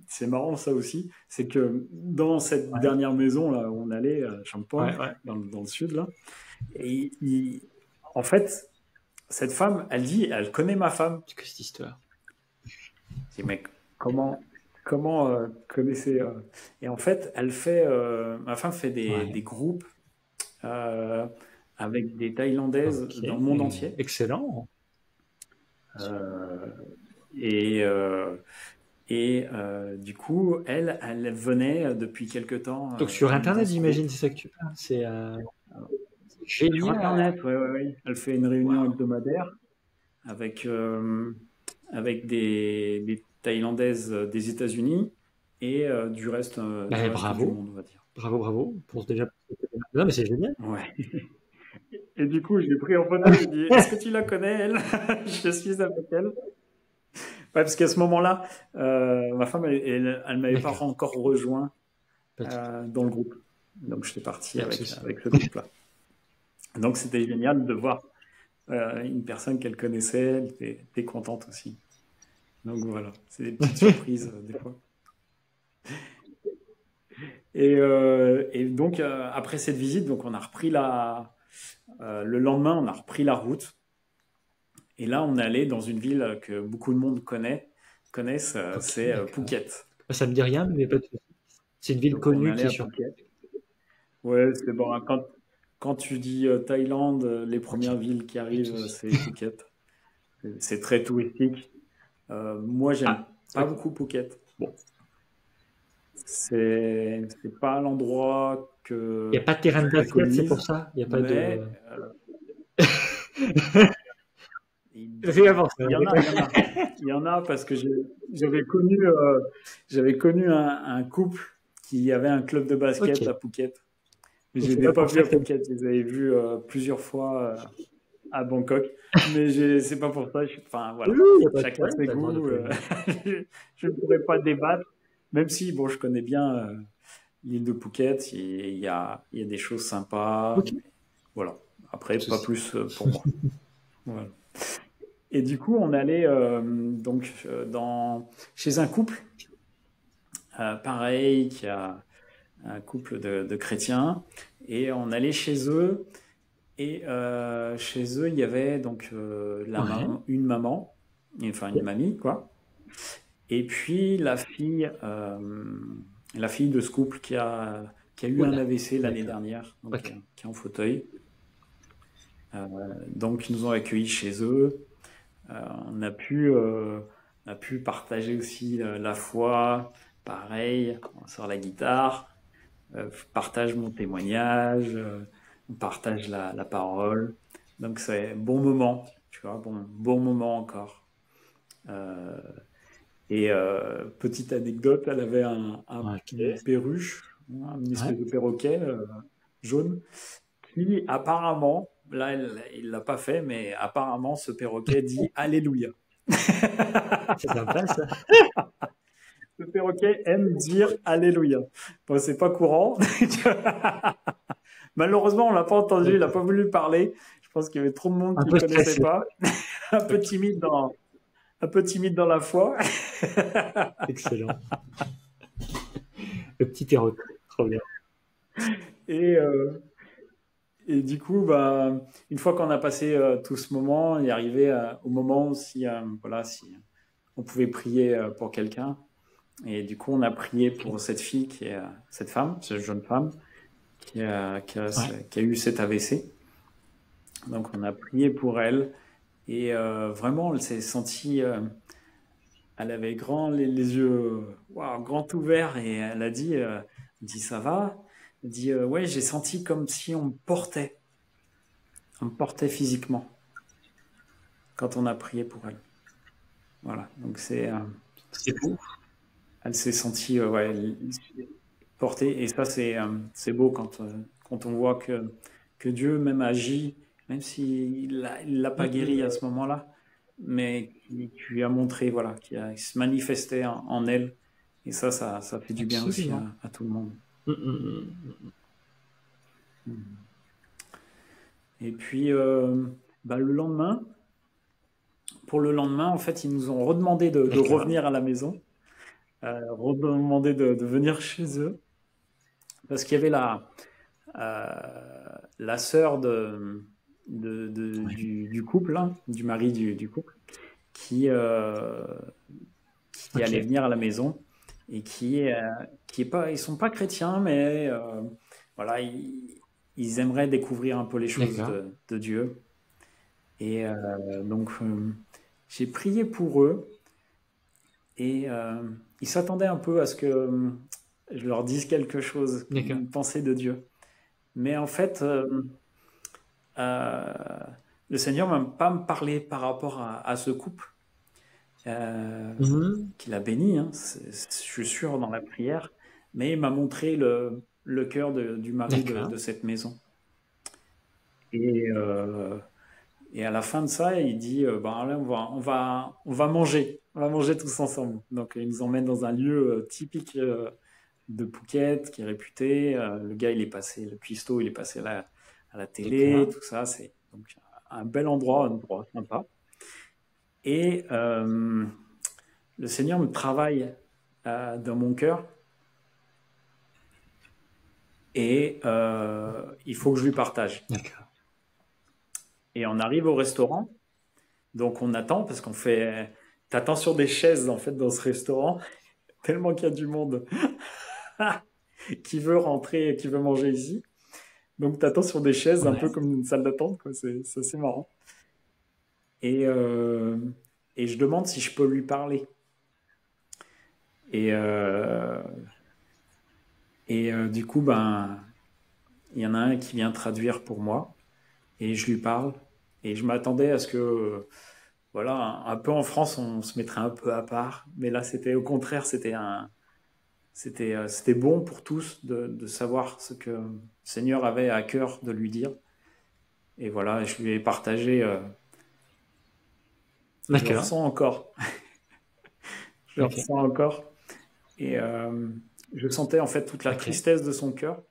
c'est marrant ça aussi. C'est que dans cette Ouais, dernière maison là où on allait, à Champagne, ouais, ouais. dans le sud, là, et en fait, cette femme, elle dit, elle connaît ma femme. C'est que cette histoire. Je dis, mais comment connaissez Et en fait, ma femme fait Ouais. des groupes euh, avec des Thaïlandaises Ok. dans le monde entier. Excellent. Euh, et du coup, elle venait depuis quelque temps Donc sur dans Internet, ce groupe. j'imagine, c'est ça que tu parles. C'est Sur génial. Internet, oui, oui, oui. Elle fait une réunion Waouh. hebdomadaire avec, avec des Thaïlandaises des États-Unis et du Ben, reste du bravo. monde, on va dire. Bravo, bravo. Pour déjà... Non, mais c'est génial. Ouais. Et du coup, je l'ai pris en photo, j'ai dit, est-ce que tu la connais, elle? Je suis avec elle. Ouais, parce qu'à ce moment-là, ma femme, elle m'avait pas D'accord. encore rejoint Pas de souci. dans le groupe. Donc, j'étais parti Pas de souci. avec ce groupe-là. Donc, c'était génial de voir une personne qu'elle connaissait, elle était contente aussi. Donc, voilà, c'est des petites surprises des fois. Et donc, après cette visite, donc on a repris le lendemain, on a repris la route. Et là, on est allé dans une ville que beaucoup de monde connaissent, Ok, c'est d'accord. Phuket. Ça me dit rien, mais pas de souci. C'est une ville Donc, on est connue allé qui est à sur... Phuket. Ouais, c'est bon, hein. Quand tu dis Thaïlande, les Ok, premières villes qui pas de arrivent, souci. c'est Phuket. C'est très touristique. Moi, j'aime Ah, pas ok. beaucoup Phuket. Bon, c'est pas l'endroit Il n'y a que pas de terrain je de basket, c'est pour préconise, ça? Il n'y a pas mais de... Il Fais gaffe, il y en a, il y en a. Il y en a parce que j'avais connu un couple qui avait un club de basket Ok. à Phuket. Mais Et je c'est les ai pas pas pour vus ça à que t'aimes. Phuket, je les avais vus plusieurs fois à Bangkok. Mais c'est pas pour ça. Enfin, Oui, voilà. oui, il n'y a pas de Chacun problème, ses t'as le droit de goûts. pas aimer. Je ne pourrais pas débattre. Même si, bon, je connais bien l'île de Phuket. Il y a des choses sympas. Ok, Mais voilà. pas Après, de pas souci. plus pour moi. Voilà. Et du coup, on allait donc chez un couple, pareil, qui a un couple de chrétiens, et on allait chez eux. Et chez eux, il y avait donc Ouais. une maman, enfin une Ok. mamie, quoi. Et puis la fille de ce couple qui a eu un Oula. AVC l'année D'accord. dernière, donc Ok. qui est en fauteuil. Donc ils nous ont accueillis chez eux. Euh, on a pu, euh, on a pu partager aussi la foi, pareil, on sort la guitare, je partage mon témoignage, on partage la parole. Donc c'est bon moment, tu vois, bon moment encore. Euh, et petite anecdote, elle avait Ok. une perruche, hein, une Ouais. espèce de perroquet jaune, qui apparemment, là il l'a pas fait, mais apparemment ce perroquet dit Alléluia. C'est sympa ça. Le perroquet aime dire Alléluia. Bon, c'est pas courant. Malheureusement, on l'a pas entendu, il n'a pas D'accord. voulu parler. Je pense qu'il y avait trop de monde Un qui ne peu connaissait stressé. pas. un peu Ok. timide dans, un peu timide dans la foi. Excellent. Le petit terreau. Trop bien. Et, euh, et du coup, bah, une fois qu'on a passé tout ce moment, il est arrivé au moment où voilà, si on pouvait prier pour quelqu'un. Et du coup, on a prié Ok. pour cette fille cette femme, cette jeune femme Ouais. qui a eu cet AVC. Donc on a prié pour elle et vraiment elle s'est sentie, elle avait les yeux waouh, grands ouverts et elle a dit ça va? Elle dit ouais j'ai senti comme si on me portait physiquement quand on a prié pour elle. Voilà donc C'est beau. elle s'est sentie ouais portée et ça c'est beau quand on voit que Dieu même agit même il l'a pas guéri à ce moment-là mais qui lui a montré, voilà, il se manifestait en elle. Et ça fait du bien aussi Absolument. à tout le monde. Et puis, bah, pour le lendemain, en fait, ils nous ont redemandé de D'accord. revenir à la maison, redemandé de venir chez eux, parce qu'il y avait la sœur du couple, hein, du mari du couple, qui, euh, qui Ok. allait venir à la maison et qui est pas, ils sont pas chrétiens, mais voilà, ils aimeraient découvrir un peu les choses D'accord. de Dieu. Et donc, j'ai prié pour eux et ils s'attendaient un peu à ce que je leur dise quelque chose, D'accord. une pensée de Dieu. Mais en fait, euh, le Seigneur m'a pas parlé par rapport à ce couple euh, Mhm. qu'il a béni, hein, je suis sûr, dans la prière, mais il m'a montré le cœur du mari D'accord. de cette maison. Et, euh, et à la fin de ça, il dit, ben, là, on va manger. On va manger tous ensemble. Donc, il nous emmène dans un lieu typique de Phuket, qui est réputé. Le gars, il est passé, le cuistot, il est passé à la télé, D'accord. tout ça. C'est donc un bel endroit, un endroit sympa. Et le Seigneur me travaille dans mon cœur et il faut que je lui partage. D'accord. Et on arrive au restaurant, donc on attend parce qu'on fait. T'attends sur des chaises en fait dans ce restaurant, tellement qu'il y a du monde qui veut rentrer, qui veut manger ici. Donc t'attends sur des chaises un peu Ouais. comme une salle d'attente, quoi. C'est assez marrant. Et, euh, et je demande si je peux lui parler. Et, euh, du coup, ben, il y en a un qui vient traduire pour moi et je lui parle. Et je m'attendais à ce que, voilà, un peu en France, on se mettrait un peu à part. Mais là, c'était au contraire, c'était bon pour tous de savoir ce que le Seigneur avait à cœur de lui dire. Et voilà, je lui ai partagé, et je le D'accord. ressens encore. Je le Ok. ressens encore. Et je sentais en fait toute la Ok. tristesse de son cœur.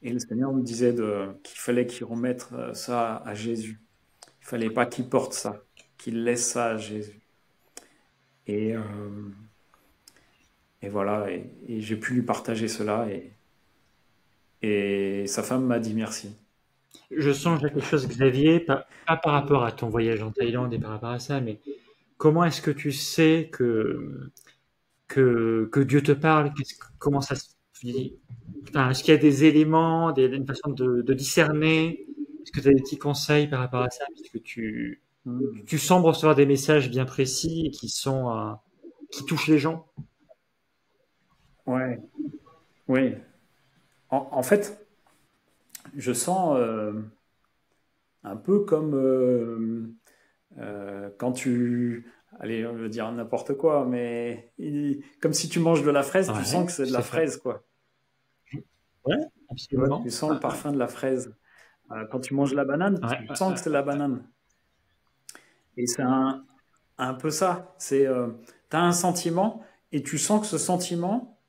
Et le Seigneur me disait qu'il fallait qu'il remette ça à Jésus. Il fallait pas qu'il porte ça, qu'il laisse ça à Jésus. Et, et voilà, et j'ai pu lui partager cela. Et sa femme m'a dit merci. Je sens quelque chose, Xavier, pas par rapport à ton voyage en Thaïlande et par rapport à ça, mais comment est-ce que tu sais que Dieu te parle? Comment ça se fait? Enfin, est-ce qu'il y a des éléments, une façon de discerner? Est-ce que tu as des petits conseils par rapport à ça? Parce que Hmm. tu sembles recevoir des messages bien précis et qui touchent les gens. Ouais, oui. En fait, je sens un peu comme quand tu... Allez, on veut dire n'importe quoi, mais comme si tu manges de la fraise, tu Ouais, sens que c'est de la c'est vrai. fraise, quoi. Ouais, Tu vois, tu absolument. sens Ouais, le ouais. parfum de la fraise. Quand tu manges la banane, Ouais, tu ouais, sens que c'est ouais. la banane. Et c'est un peu ça. C'est, tu as un sentiment et tu sens que ce sentiment,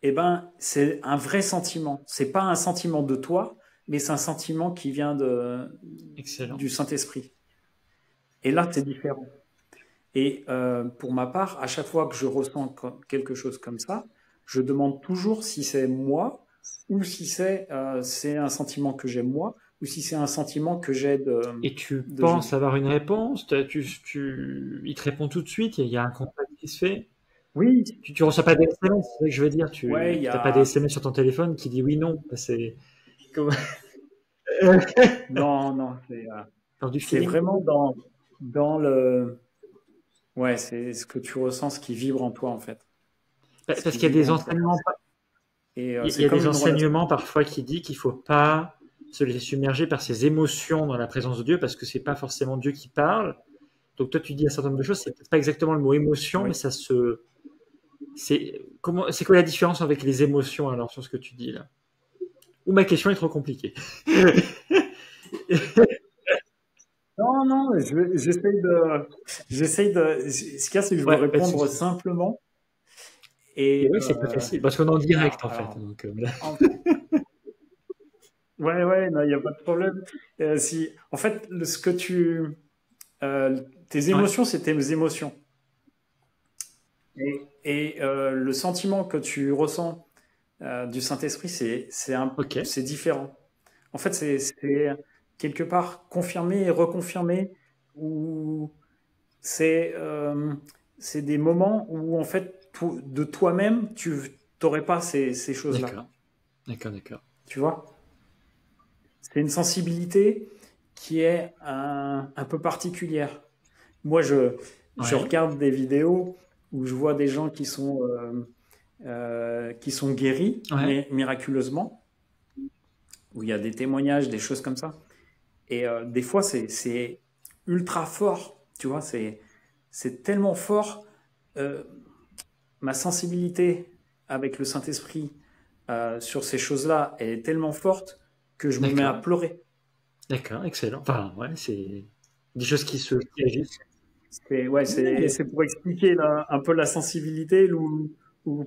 eh ben, c'est un vrai sentiment. C'est pas un sentiment de toi, mais c'est un sentiment qui vient Excellent. du Saint-Esprit. Et là, c'est différent. Et pour ma part, à chaque fois que je ressens quelque chose comme ça, je demande toujours si c'est moi ou si c'est un sentiment que j'ai moi ou si c'est un sentiment que j'ai Et tu de penses Jésus. avoir une réponse? Il te répond tout de suite? Il y a un contact qui se fait? Oui, Tu reçois pas des SMS, c'est ça que je veux dire. ouais, Tu n'as pas des SMS sur ton téléphone qui dit oui, non. C'est comme non, non, dans du c'est feeling. vraiment dans ouais, c'est ce que tu ressens, ce qui vibre en toi en fait, ce Parce qui qu'il y a vibre des en toi. enseignements, Et il y c'est a comme des une relation. enseignements parfois qui disent qu'il faut pas se laisser submerger par ses émotions dans la présence de Dieu parce que c'est pas forcément Dieu qui parle. Donc toi, tu dis un certain nombre de choses, c'est peut-être pas exactement le mot émotion, mais Oui. c'est quoi la différence avec les émotions alors sur ce que tu dis là? Ou ma question est trop compliquée. Non, non, j'essaye de. Ce qu'il y a, c'est que je veux Ouais, pas de répondre souci. simplement. Et Et oui, c'est plus facile parce qu'on est en direct en fait. alors, Donc, en- ouais, ouais, non, il n'y a pas de problème. Si, en fait, tes ouais, émotions, c'est tes émotions. Et le sentiment que tu ressens du Saint-Esprit, ok, c'est différent. En fait, c'est quelque part confirmé et reconfirmé, ou c'est c'est des moments où, en fait, de toi-même, tu n'aurais pas ces choses-là. d'accord, d'accord, d'accord. Tu vois? C'est une sensibilité qui est un peu particulière. Moi, je Ouais, regarde des vidéos où je vois des gens qui sont guéris ouais, miraculeusement, où il y a des témoignages, des choses comme ça. Et des fois, c'est ultra fort, tu vois, c'est tellement fort. Euh, Ma sensibilité avec le Saint-Esprit sur ces choses-là est tellement forte que je me mets à d'accord, pleurer. d'accord, excellent. Enfin, ouais, c'est des choses qui agissent. Ouais, Ouais, c'est pour expliquer un peu la sensibilité ou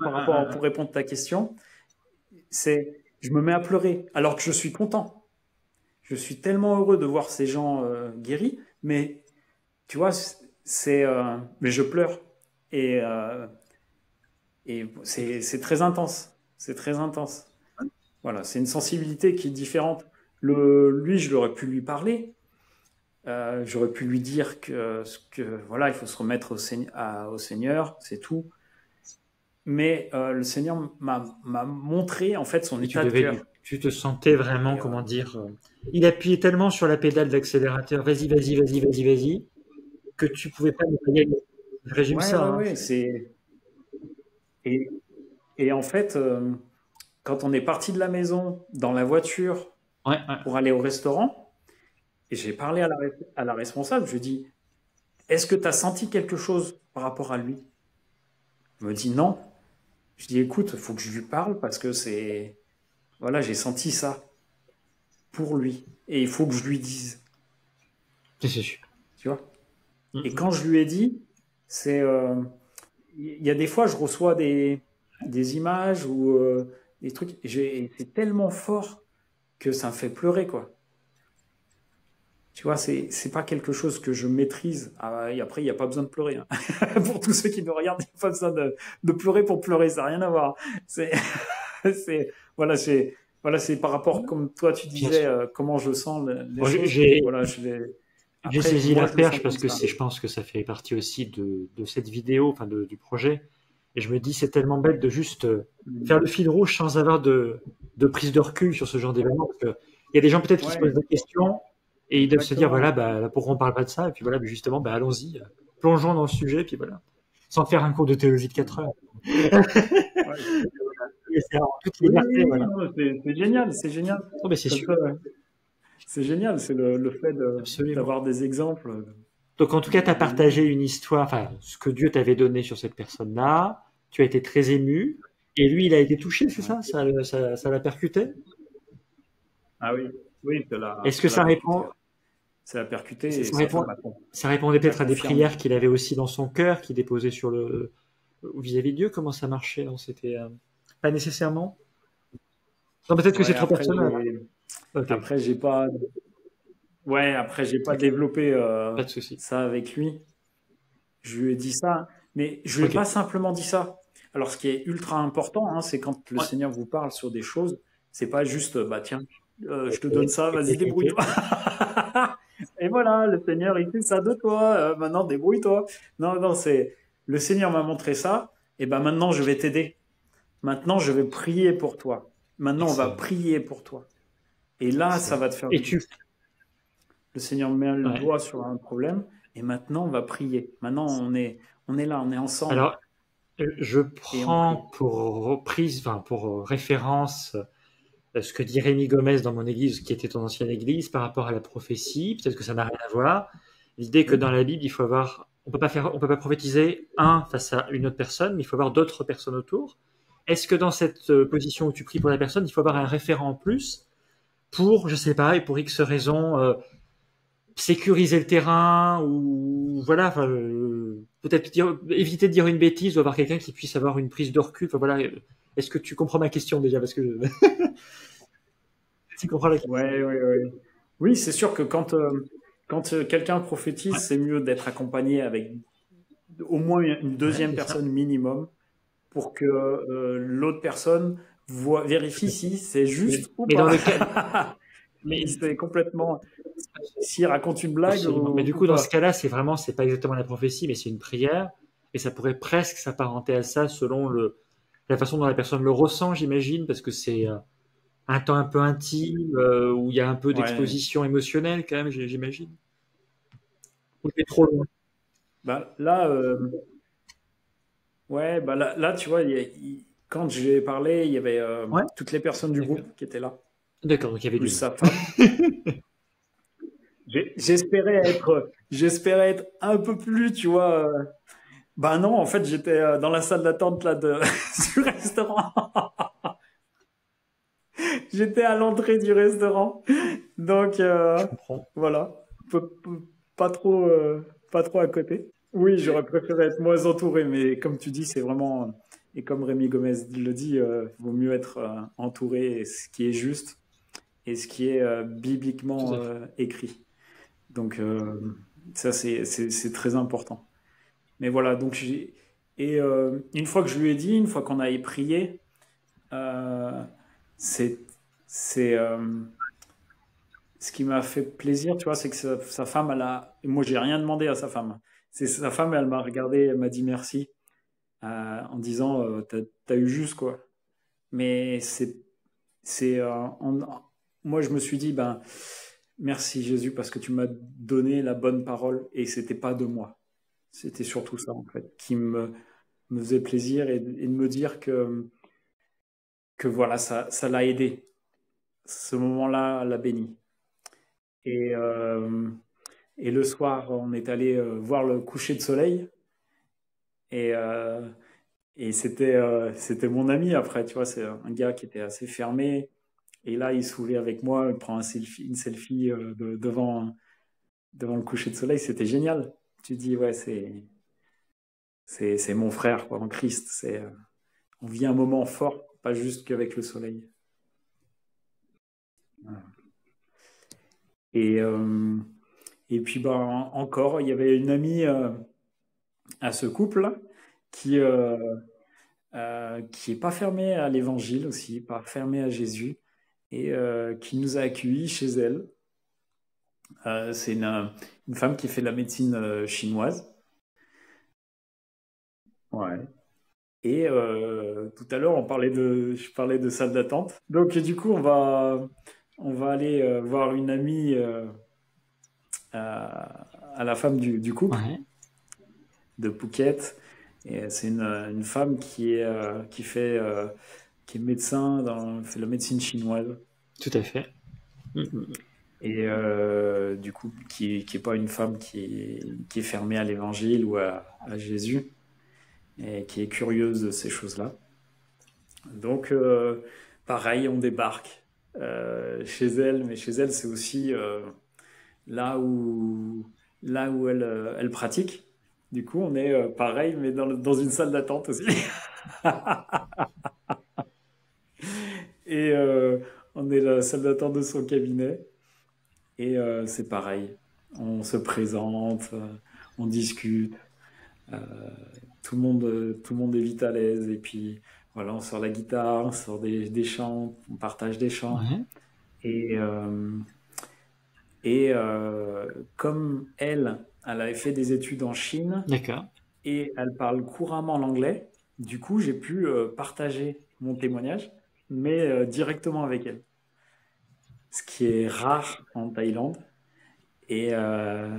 ouais, par ouais, rapport ouais. pour répondre à ta question, c'est je me mets à pleurer alors que je suis content. Je suis tellement heureux de voir ces gens guéris, mais tu vois, mais je pleure et c'est très intense. C'est très intense. Voilà, c'est une sensibilité qui est différente. Lui, je l'aurais pu lui parler. J'aurais pu lui dire que voilà, il faut se remettre au Seigneur, c'est tout. Mais le Seigneur m'a montré en fait son Et état de cœur. tu te sentais vraiment, Et comment dire, il appuyait tellement sur la pédale d'accélérateur, vas-y, vas-y, vas-y, vas-y, vas-y, que tu pouvais pas ne pas y aller. Je résume ouais, ça, ouais, hein. ouais. Et, et en fait, quand on est parti de la maison dans la voiture Ouais, ouais, pour aller au restaurant, Et j'ai parlé à la responsable, je lui ai dit, est-ce que tu as senti quelque chose par rapport à lui? Elle me dit non. Je dis, écoute, il faut que je lui parle parce que c'est... Voilà, j'ai senti ça pour lui. Et il faut que je lui dise, C'est sûr. tu vois. Et Mhm. quand je lui ai dit, c'est... Il y a des fois, je reçois des images ou des trucs, et c'est tellement fort que ça me fait pleurer, quoi. Tu vois, c'est pas quelque chose que je maîtrise. Ah, et après, il n'y a pas besoin de pleurer, hein. Pour tous ceux qui nous regardent, il n'y a pas besoin de pleurer pour pleurer, ça n'a rien à voir. C'est, voilà, c'est par rapport, comme toi tu Bien disais, sûr. comment je sens les Bon, choses. j'ai Voilà, je vais. j'ai Après, saisi moi, la je le sens perche comme parce que ça. je pense que ça fait partie aussi de cette vidéo, enfin du projet. Et je me dis, c'est tellement bête de juste faire le fil rouge sans avoir de prise de recul sur ce genre d'événement. Parce que il y a des gens peut-être qui se posent Ouais, des questions et ils doivent se dire, voilà, exactement. bah, là, pourquoi on parle pas de ça? Et puis voilà, mais justement, bah, allons-y, plongeons dans le sujet, puis voilà. Sans faire un cours de théologie de 4 heures. Ouais. Et c'est en toute Oui, liberté, oui, oui, voilà. non, c'est génial, c'est génial. Non, mais c'est Comme sûr, ça, ouais. C'est génial, c'est le fait absolument. d'avoir des exemples. Donc, en tout cas, tu as partagé une histoire, enfin, ce que Dieu t'avait donné sur cette personne-là. Tu as été très ému. Et lui, il a été touché, c'est Ouais. ça? Ça l'a percuté? Ah oui, oui, Est-ce que ça l'a ça percuté, répond, ouais. Ça l'a percuté et ça sa répond, femme ça répondait a peut-être à des confirmé. prières qu'il avait aussi dans son cœur, qu'il déposait sur vis-à-vis de Dieu? Comment ça marchait? Non, c'était, pas nécessairement? Non, peut-être que c'est Ouais, trop personnel. Ok, après j'ai pas, ouais, après j'ai pas ok, développé pas de souci. ça avec lui. Je lui ai dit ça, mais je lui ai Ok. pas simplement dit ça. Alors, ce qui est ultra important, hein, c'est quand le Ouais. Seigneur vous parle sur des choses, c'est pas juste, bah tiens, je te donne ça, vas-y débrouille-toi. Et voilà, le Seigneur il fait ça de toi, maintenant débrouille-toi. Non, non, c'est le Seigneur m'a montré ça, et ben maintenant je vais t'aider. Maintenant je vais prier pour toi. Maintenant on va Excellent, prier pour toi. Et là, ça excellent. va te faire Et du bien. tu, Le Seigneur met le ouais. doigt sur un problème et maintenant on va prier. Maintenant on est là, on est ensemble Alors, je et on prie. prends pour reprise, enfin, pour référence ce que dit Rémi Gomez dans mon église, qui était ton ancienne église, par rapport à la prophétie. Peut-être que ça n'a rien à voir. L'idée que Oui, dans la Bible, il faut avoir, on peut pas prophétiser un face à une autre personne, mais il faut avoir d'autres personnes autour. Est-ce que dans cette position où tu pries pour la personne, il faut avoir un référent en plus pour, je sais pas, et pour X raisons, sécuriser le terrain ou voilà, enfin, peut-être éviter de dire une bêtise ou avoir quelqu'un qui puisse avoir une prise de recul. Enfin, voilà. Est-ce que tu comprends ma question déjà? Parce que tu comprends la question. ouais, ouais, ouais. Oui, c'est sûr que quand quelqu'un Ouais, prophétise, c'est mieux d'être accompagné avec au moins une ouais, deuxième c'est ça. personne minimum pour que l'autre personne vérifie si c'est juste ou Mais dans pas. le cas, mais Si c'est complètement, s'il raconte une blague absolument. Mais du ou coup, dans ce pas. cas-là, c'est vraiment, c'est pas exactement la prophétie, mais c'est une prière, et ça pourrait presque s'apparenter à ça selon la façon dont la personne le ressent, j'imagine, parce que c'est un temps un peu intime où il y a un peu Ouais. d'exposition émotionnelle quand même, j'imagine. Ou c'est trop loin. Bah, là, ouais, bah là, tu vois, quand j'ai parlé, il y avait Ouais, toutes les personnes du d'accord. groupe qui étaient là, D'accord, donc il y avait plus du monde. sa femme. J'espérais être un peu plus, tu vois. Bah non, en fait, j'étais dans la salle d'attente là du restaurant. J'étais à l'entrée du restaurant, donc Je comprends. voilà, pas trop, pas trop à côté. Oui, j'aurais préféré être moins entouré, mais comme tu dis, c'est vraiment, et comme Rémi Gomez le dit, vaut mieux être entouré, et ce qui est juste et ce qui est Tout bibliquement à fait. écrit. Donc ça, c'est très important. Mais voilà, et une fois que je lui ai dit, une fois qu'on a prié, euh, c'est, c'est, ce qui m'a fait plaisir, tu vois, c'est que sa femme, et moi j'ai rien demandé à sa femme. C'est sa femme, elle m'a regardé, elle m'a dit merci en disant, t'as eu juste quoi. Mais c'est, moi je me suis dit, ben merci Jésus parce que tu m'as donné la bonne parole et c'était pas de moi. C'était surtout ça en fait qui me faisait plaisir et de me dire que voilà, ça l'a aidé. Ce moment-là l'a béni. Et, euh, et le soir, on est allé voir le coucher de soleil. Et, euh, et c'était mon ami après, tu vois, c'est un gars qui était assez fermé. Et là, il sourit avec moi, il prend une selfie devant le coucher de soleil. C'était génial. Tu dis, ouais, c'est mon frère, quoi, en Christ. On vit un moment fort, pas juste qu'avec le soleil. Voilà. Et, euh, et puis, ben, encore, il y avait une amie à ce couple qui est pas fermée à l'évangile aussi, pas fermée à Jésus, et qui nous a accueillis chez elle. C'est une femme qui fait de la médecine chinoise. Ouais. Et tout à l'heure, je parlais de salle d'attente. Donc du coup, on va aller voir une amie à la femme du couple Ouais, de Phuket. Et c'est une femme qui est médecin fait la médecine chinoise. tout à fait. Mm. Et du coup, qui est pas une femme qui est fermée à l'évangile ou à Jésus, et qui est curieuse de ces choses-là. Donc, pareil, on débarque chez elle, mais chez elle, c'est aussi là où, là où elle pratique. Du coup, on est pareil, mais dans une salle d'attente aussi. Et on est la salle d'attente de son cabinet. Et c'est pareil. On se présente, on discute. euh, tout le monde est vite à l'aise. Et puis, voilà, on sort la guitare, on sort des chants, on partage des chants. Ouais, Et, comme elle avait fait des études en Chine d'accord. et elle parle couramment l'anglais, du coup, j'ai pu partager mon témoignage, mais directement avec elle. Ce qui est rare en Thaïlande. Et, euh,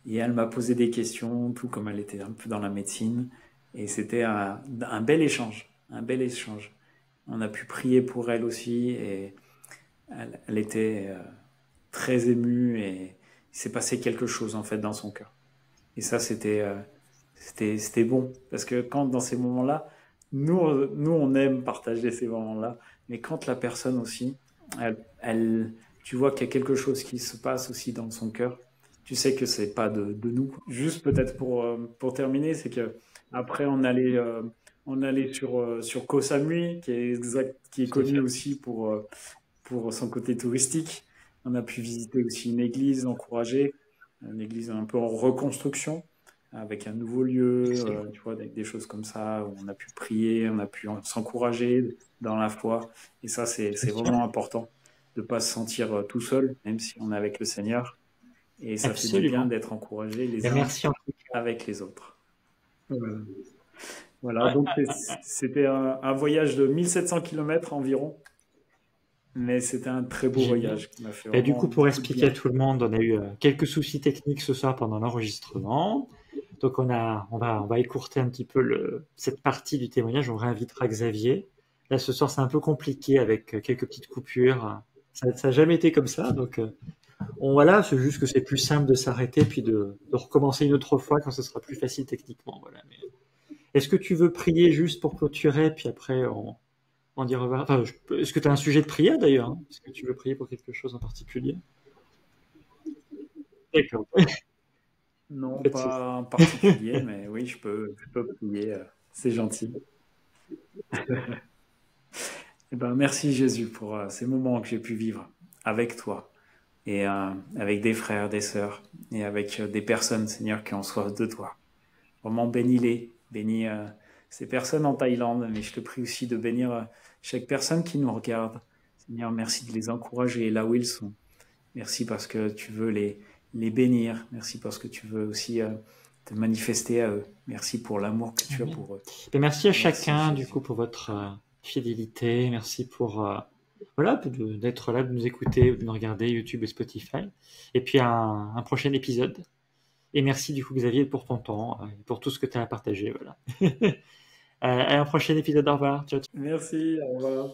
et elle m'a posé des questions, tout comme elle était un peu dans la médecine. Et c'était un bel échange, un bel échange. On a pu prier pour elle aussi et elle était très émue et il s'est passé quelque chose en fait dans son cœur. Et ça, c'était bon parce que quand dans ces moments-là, nous on aime partager ces moments-là, mais quand la personne aussi, tu vois qu'il y a quelque chose qui se passe aussi dans son cœur, tu sais que c'est pas de nous. Juste peut-être pour terminer, c'est que après on allait sur Koh Samui, qui est Tout à connu fait. aussi pour son côté touristique. On a pu visiter aussi une église encouragée, une église un peu en reconstruction, avec un nouveau lieu, Excellent. tu vois, avec des choses comme ça, où on a pu prier, on a pu s'encourager dans la foi. Et ça, Bien c'est sûr. vraiment important de ne pas se sentir tout seul, même si on est avec le Seigneur. Et ça fait du bien Absolument. d'être encouragés les Et uns merci en tout cas. avec les autres. Voilà. Voilà, Ouais, donc ouais, ouais. c'était un voyage de 1700 kilomètres environ, mais c'était un très beau Génial. voyage qui m'a fait Et du vraiment coup, pour beaucoup de expliquer à bien. tout le monde, on a eu quelques soucis techniques ce soir pendant l'enregistrement. Donc on va écourter un petit peu cette partie du témoignage. On réinvitera Xavier. Là, ce soir, c'est un peu compliqué avec quelques petites coupures. Ça n'a jamais été comme ça. Donc voilà, c'est juste que c'est plus simple de s'arrêter puis de recommencer une autre fois quand ce sera plus facile techniquement. Voilà. Mais est-ce que tu veux prier juste pour clôturer, puis après on dit au revoir. Enfin, est-ce que tu as un sujet de prière d'ailleurs, hein? Est-ce que tu veux prier pour quelque chose en particulier? D'accord. Non, Pas de souci. pas en particulier, mais oui, je peux prier. C'est gentil. Eh ben, merci Jésus pour ces moments que j'ai pu vivre avec toi et avec des frères, des sœurs et avec des personnes, Seigneur, qui ont soif de toi. Vraiment bénis-les, bénis ces personnes en Thaïlande, mais je te prie aussi de bénir chaque personne qui nous regarde. Seigneur, merci de les encourager là où ils sont. Merci parce que tu veux les bénir. Merci parce que tu veux aussi te manifester à eux. Merci pour l'amour que tu as Amen. pour eux. Et merci à Merci chacun du Jésus. coup pour votre fidélité. Merci pour voilà d'être là, de nous écouter, de nous regarder YouTube et Spotify. Et puis un prochain épisode. Et merci du coup Xavier pour ton temps, pour tout ce que tu as à partager. Voilà. À un prochain épisode. Au revoir. Ciao. Merci, au revoir.